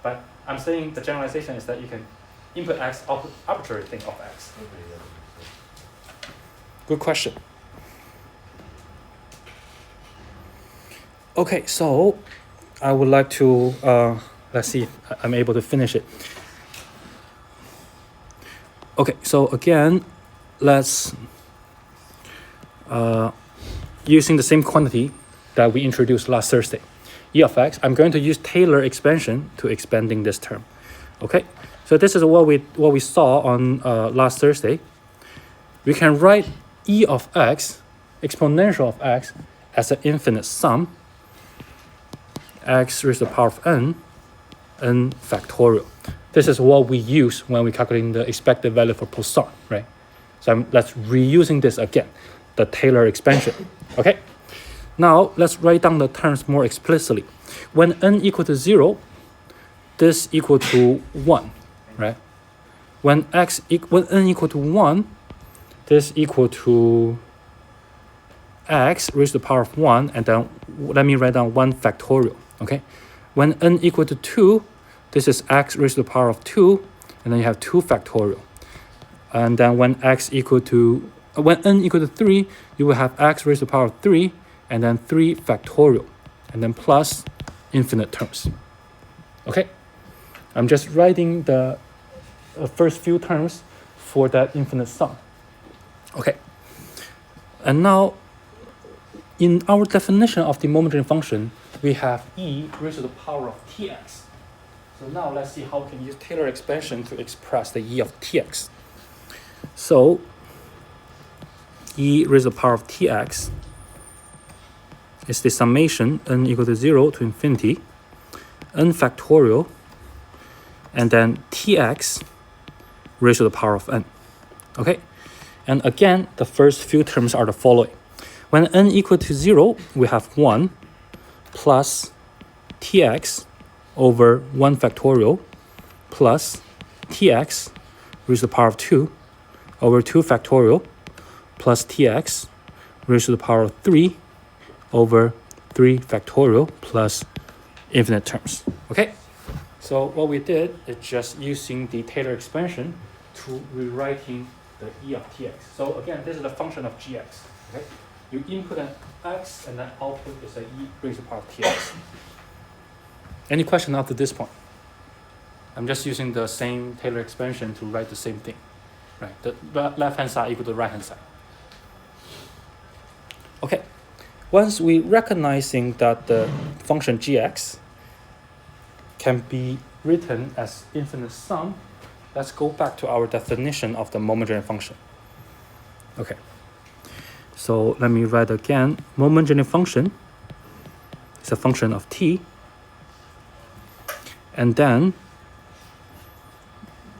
But I'm saying the generalization is that you can input x, output arbitrary thing of x. Okay, yeah. Good question. Okay, so I would like to let's see if I'm able to finish it. Okay, so again, let's using the same quantity that we introduced last Thursday, E of x. I'm going to use Taylor expansion to expanding this term. Okay, so this is what we saw on last Thursday. We can write E of x, exponential of x, as an infinite sum, x raised to the power of n factorial. This is what we use when we calculating the expected value for Poisson, right? So let's reusing this again, the Taylor expansion. Okay. Now let's write down the terms more explicitly. When n equal to 0, this equal to 1, right? When n equal to 1, this equal to x raised to the power of 1, and then let me write down 1 factorial. Okay. When n equal to 2, this is x raised to the power of 2, and then you have 2 factorial. And then when n equal to 3, you will have x raised to the power of 3, and then 3 factorial, and then plus infinite terms. Okay? I'm just writing the first few terms for that infinite sum. Okay. And now, in our definition of the momentary function, we have e raised to the power of tx. So now let's see how we can use Taylor expansion to express the e of tx. So e raised to the power of tx is the summation n equal to 0 to infinity, n factorial, and then tx raised to the power of n. Okay? And again, the first few terms are the following. When n equal to 0, we have 1 plus tx over 1 factorial plus tx raised to the power of 2 over 2 factorial plus tx raised to the power of 3 over 3 factorial plus infinite terms. Okay? So what we did is just using the Taylor expansion to rewriting the e of tx. So again, this is a function of gx. Okay? You input an x and then output is a e raised to the power of tx. Any question up to this point? I'm just using the same Taylor expansion to write the same thing. Right? The left hand side equal to the right hand side. Okay. Once we recognizing that the function gx can be written as infinite sum, let's go back to our definition of the moment-generating function. Okay. So let me write again. Moment-generating function is a function of t. And then,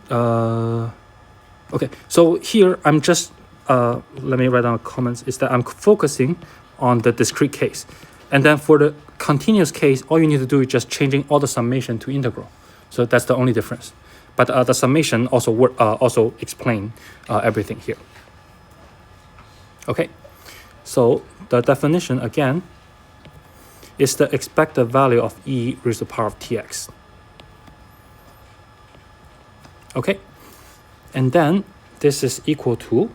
okay. So here I'm just, let me write down comments, is that I'm focusing on the discrete case. And then for the continuous case, all you need to do is just changing all the summation to integral. So that's the only difference. But the summation also explain everything here. Okay, so the definition again is the expected value of e raised to the power of tx. Okay, and then this is equal to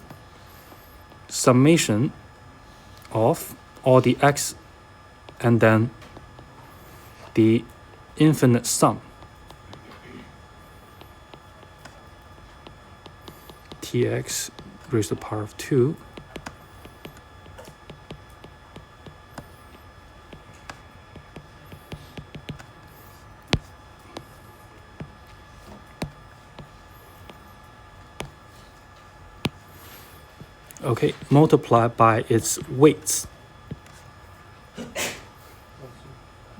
summation of all the x and then the infinite sum tx raised to the power of 2 okay, multiplied by its weights.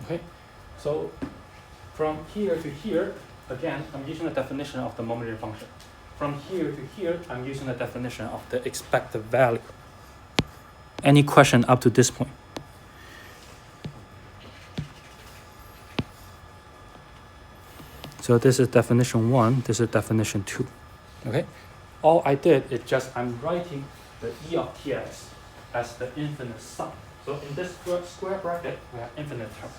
Okay, so from here to here, again, I'm using the definition of the momentary function. From here to here, I'm using the definition of the expected value. Any question up to this point? So this is definition 1, this is definition 2. Okay, all I did is just I'm writing the e of tx as the infinite sum. So in this square bracket, we have infinite terms.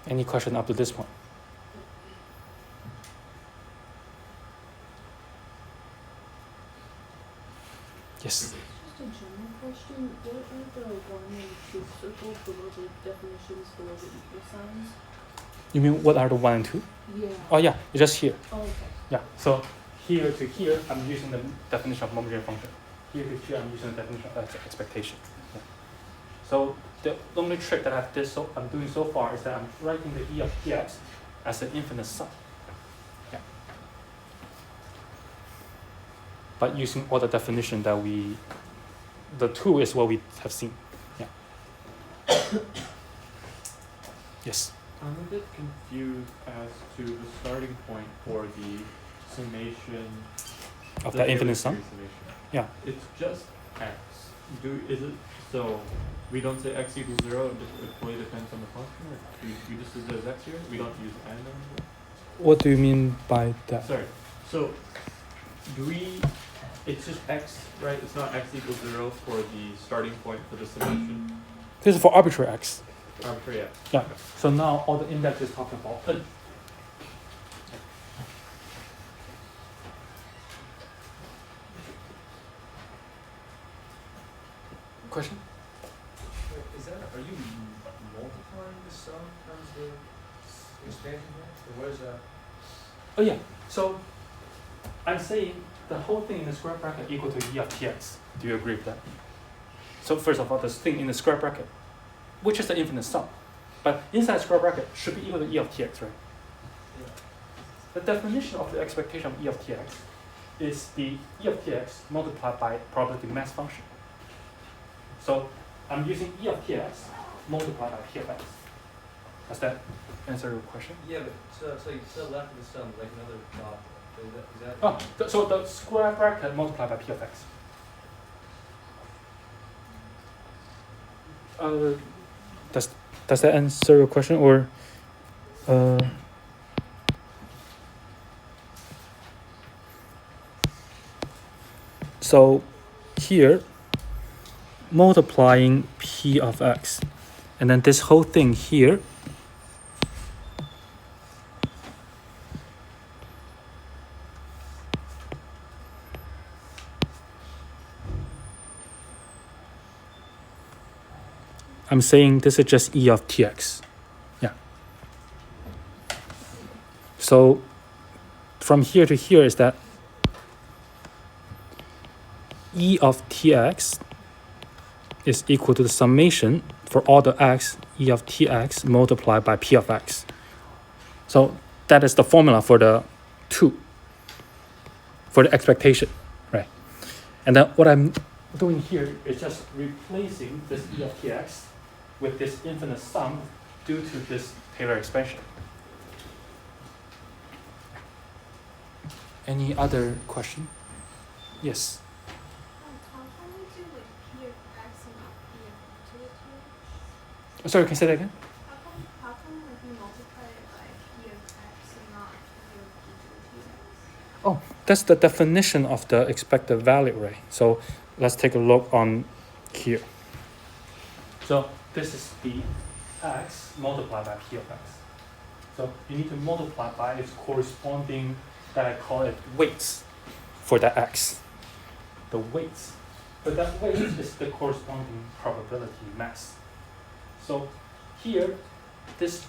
Any question up to this point? Yes. Just a general question, what are the 1 and 2 circles below the definitions below the equal signs? You mean what are the 1 and 2? Yeah. Oh yeah, it's just here. Oh, okay. Yeah, so here to here, I'm using the definition of momentary function. Here to here, I'm using the definition of expectation. Yeah. So the only trick that I'm doing so far is that I'm writing the e of tx as an infinite sum. Yeah. But using all the definition that the 2 is what we have seen. Yeah. Yes. I'm a bit confused as to the starting point for the summation Of the infinite sum? summation. Yeah. It's just x. Is it so? We don't say x equals 0. It fully depends on the function, or we just use it as x here. We don't use n anymore. What do you mean by that? Sorry. So do we? It's just x, right? It's not x equals 0 for the starting point for the summation. This is for arbitrary x. Arbitrary x. Yeah. So now all the index is talking about n. Question? Are you multiplying the sum times the expansion here? Or what is that? Oh yeah. So I'm saying the whole thing in the square bracket equal to e of tx. Do you agree with that? So first of all, this thing in the square bracket, which is the infinite sum, but inside the square bracket should be equal to e of tx, right? Yeah. The definition of the expectation of e of tx is the e of tx multiplied by probability mass function. So I'm using e of tx multiplied by p of x. Does that answer your question? Yeah, but so to the left of the sum, like another dot. Is that Oh, so the square bracket multiplied by p of x. Does that answer your question, or so here multiplying p of x, and then this whole thing here I'm saying this is just e of tx. Yeah. So from here to here is that e of tx is equal to the summation for all the x, e of tx multiplied by p of x. So that is the formula for the 2, for the expectation, right? And then what I'm doing here is just replacing this e of tx with this infinite sum due to this Taylor expansion. Any other question? Yes. How can we do like p of x and not p of 2 of Sorry, can you say that again? How come like you multiply it by p of x and not p of e to the px? Oh, that's the definition of the expected value, right? So let's take a look on here. So this is the x multiplied by p of x. So you need to multiply by its corresponding, that I call it weights for that x. The weights. But that weight is the corresponding probability mass. So here, this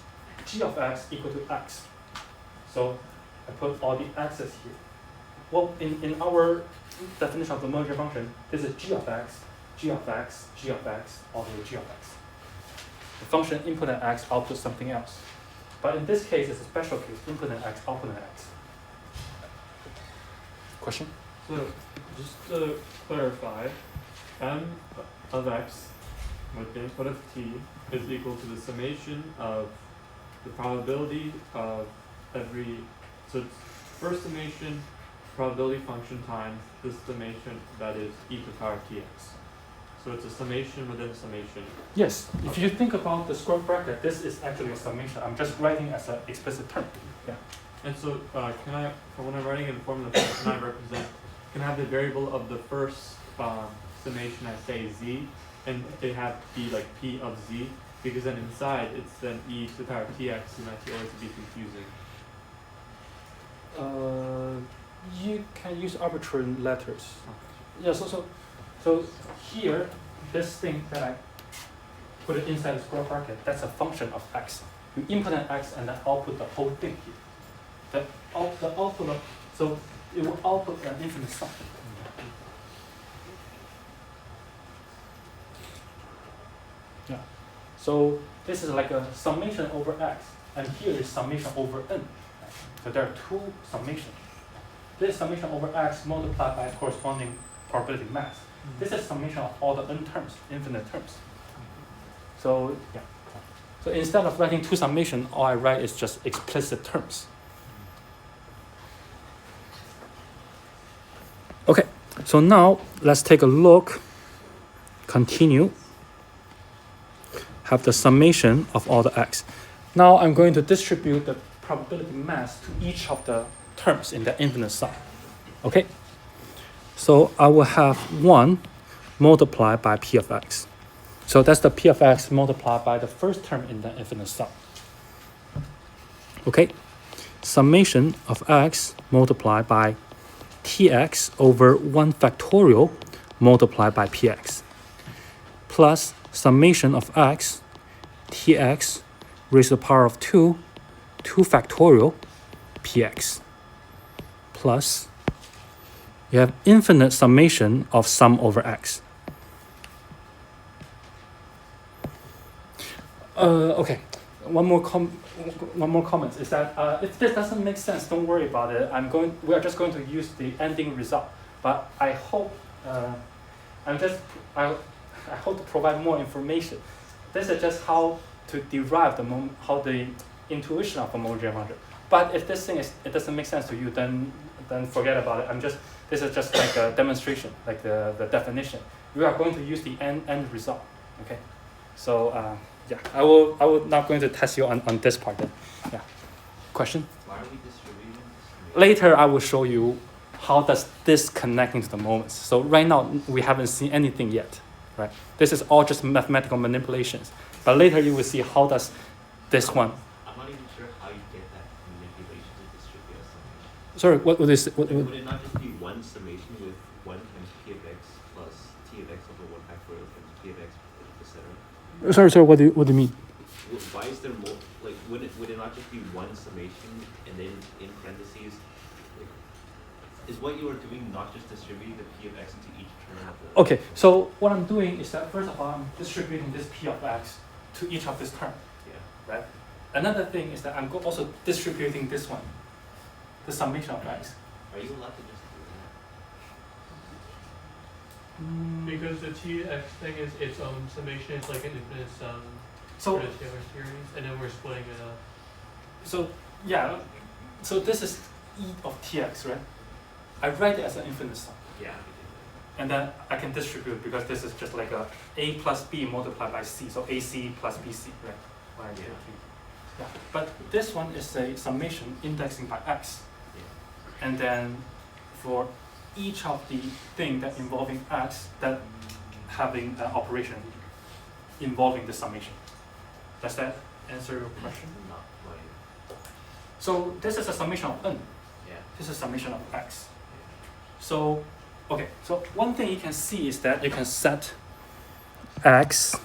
g of x equal to x. So I put all the x's here. Well, in our definition of the merger function, this is g of x, g of x, g of x, all the way g of x. The function input at x, output something else. But in this case, it's a special case, input at x, output at x. Question? So, just to clarify, m of x with the input of t is equal to the summation of the probability of every, so it's first summation probability function times this summation that is e to the power tx. So it's a summation within a summation. Yes. If you think about the square bracket, this is actually a summation. I'm just writing as an explicit term. Yeah. And so can I, when I'm writing in formula, can I represent, can I have the variable of the first summation as say z, and it have be like p of z, because then inside it's then e to the power tx, and that's always be confusing. You can use arbitrary letters. Yeah. So here, this thing that I put it inside the square bracket, that's a function of x. You input an x and then output the whole thing here. The output of, so it will output an infinite sum. Yeah. So this is like a summation over x, and here is summation over n. So there are two summations. This summation over x multiplied by corresponding probability mass. This is summation of all the n terms, infinite terms. So yeah. So instead of writing two summation, all I write is just explicit terms. Okay, so now let's take a look. Continue. Have the summation of all the x. Now I'm going to distribute the probability mass to each of the terms in the infinite sum. Okay? So I will have 1 multiplied by p of x. So that's the p of x multiplied by the first term in the infinite sum. Okay? Summation of x multiplied by tx over 1 factorial multiplied by px plus summation of x tx raised to the power of 2 factorial px plus you have infinite summation of sum over x. Okay, one more comment is that if this doesn't make sense, don't worry about it. We are just going to use the ending result. But I hope I hope to provide more information. This is just how to derive how the intuition of a homogeneous function. But if this thing it doesn't make sense to you, then forget about it. This is just like a demonstration, like the definition. We are going to use the end result. Okay, so yeah, I will not going to test you on this part then. Yeah, question. Why are we distributing this? Later I will show you how does this connect into the moments. So right now we haven't seen anything yet, right? This is all just mathematical manipulations. But later you will see how does this one. I'm not even sure how you get that manipulation to distribute a summation. Sorry, what is it? Would it not just be one summation with 1 times p of x plus t of x over 1 factorial times p of x, etc.? Sorry, what do you mean? Why is there more? Like, would it not just be one summation and then in parentheses? Like, is what you are doing not just distributing the p of x into each term of the? Okay, so what I'm doing is that first of all I'm distributing this p of x to each of this term. Yeah. Right? Another thing is that I'm also distributing this one, the summation of x. Are you allowed to just do that? Because the tx thing is its own summation, it's like an infinite sum So for the Taylor series, and then we're splitting it up. so yeah, so this is e of tx, right? I write it as an infinite sum. Yeah. and then I can distribute because this is just like a plus b multiplied by c, so ac plus bc, right? One, two, three. Yeah. But this one is a summation indexing by x, and then for each of the thing that involving x, that having an operation involving the summation. Does that answer your question? Not quite. So this is a summation of n. Yeah. This is a summation of x. So, okay, so one thing you can see is that you can set x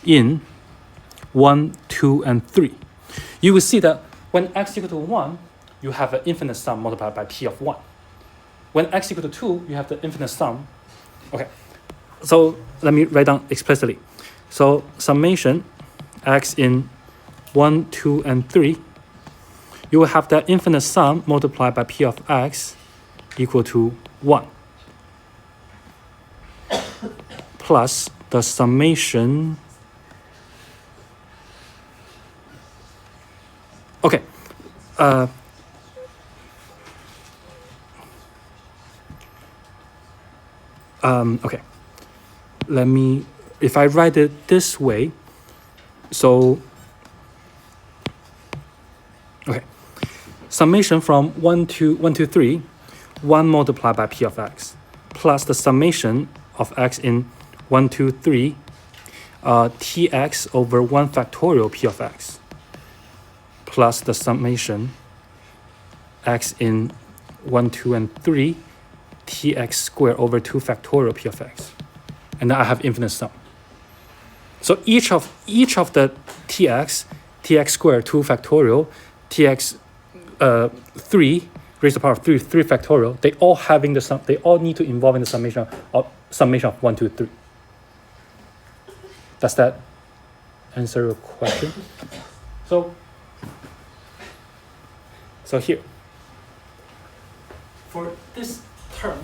in 1, 2, and 3. You will see that when x equal to 1, you have an infinite sum multiplied by p of 1. When x equal to 2, you have the infinite sum. Okay, so let me write down explicitly. So summation x in 1, 2, and 3, you will have that infinite sum multiplied by p of x equal to 1 plus the summation. Okay. Okay. Let me, if I write it this way, so, okay. Summation from 1 to 3, 1 multiplied by p of x, plus the summation of x in 1, 2, 3, tx over 1 factorial p of x, plus the summation x in 1, 2, and 3, tx squared over 2 factorial p of x. And then I have infinite sum. So each of the tx squared 2 factorial, tx 3 raised to the power of 3 factorial, they all having the sum, they all need to involve in the summation of 1, 2, 3. Does that answer your question? So here, for this term,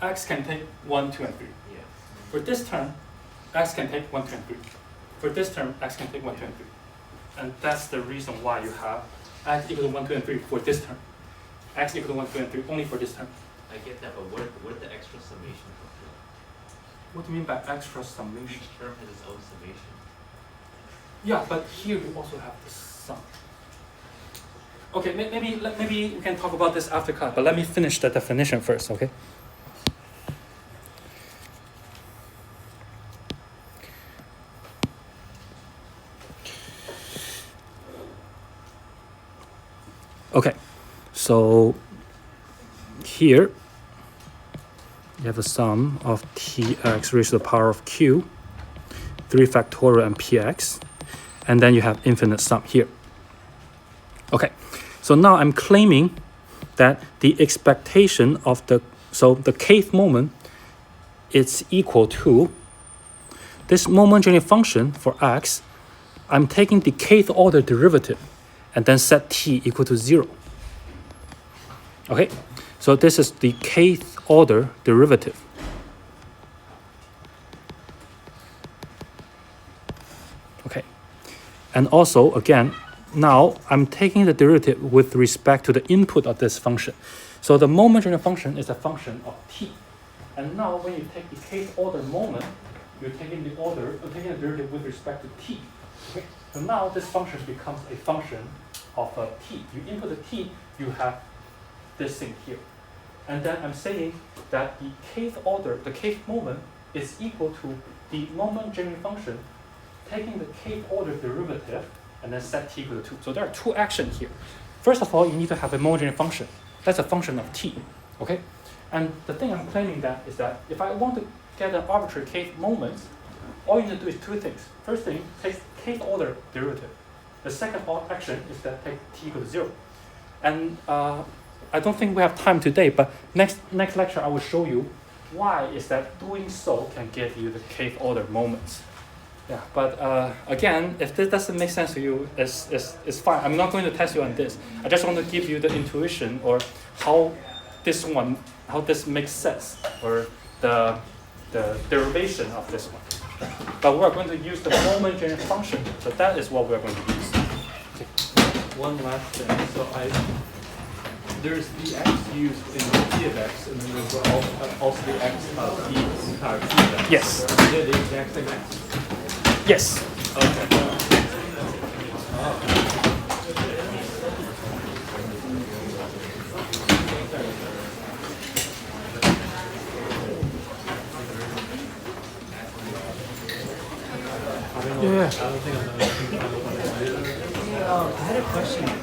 x can take 1, 2, and 3. Yeah. For this term, x can take 1, 2, and 3. For this term, x can take 1, 2, and 3. And that's the reason why you have x equal to 1, 2, and 3 for this term. X equal to 1, 2, and 3 only for this term. I get that, but where did the extra summation come from? What do you mean by extra summation? Each term has its own summation. Yeah, but here you also have the sum. Okay, maybe we can talk about this after class, but let me finish the definition first, okay? Okay, so here you have a sum of tx raised to the power of q, 3 factorial and px, and then you have infinite sum here. Okay, so now I'm claiming that the expectation of the kth moment is equal to this moment-generating function for x. I'm taking the kth order derivative and then set t equal to 0. Okay, so this is the kth order derivative. Okay, and also again, now I'm taking the derivative with respect to the input of this function. So the moment-generating function is a function of t. And now when you take the kth order moment, you're taking the derivative with respect to t. Okay? So now this function becomes a function of t. You input the t, you have this thing here. And then I'm saying that the kth moment is equal to the moment-generating function taking the kth order derivative and then set t equal to 2. So there are two actions here. First of all, you need to have a moment-generating function. That's a function of t. Okay? And the thing I'm claiming that is that if I want to get an arbitrary kth moment, all you need to do is two things. First thing, take kth order derivative. The second action is that take t equal to 0. And I don't think we have time today, but next lecture I will show you why is that doing so can give you the kth order moments. Yeah, but again, if this doesn't make sense to you, it's fine. I'm not going to test you on this. I just want to give you the intuition or how this makes sense, or the derivation of this one. But we're going to use the moment-generating function, so that is what we're going to use. Okay. One last thing. So there's the x used in p of x, and then there's also the x of p entire p of x. Yes. They're the exact same x. Yes. Okay. Yeah. I had a question.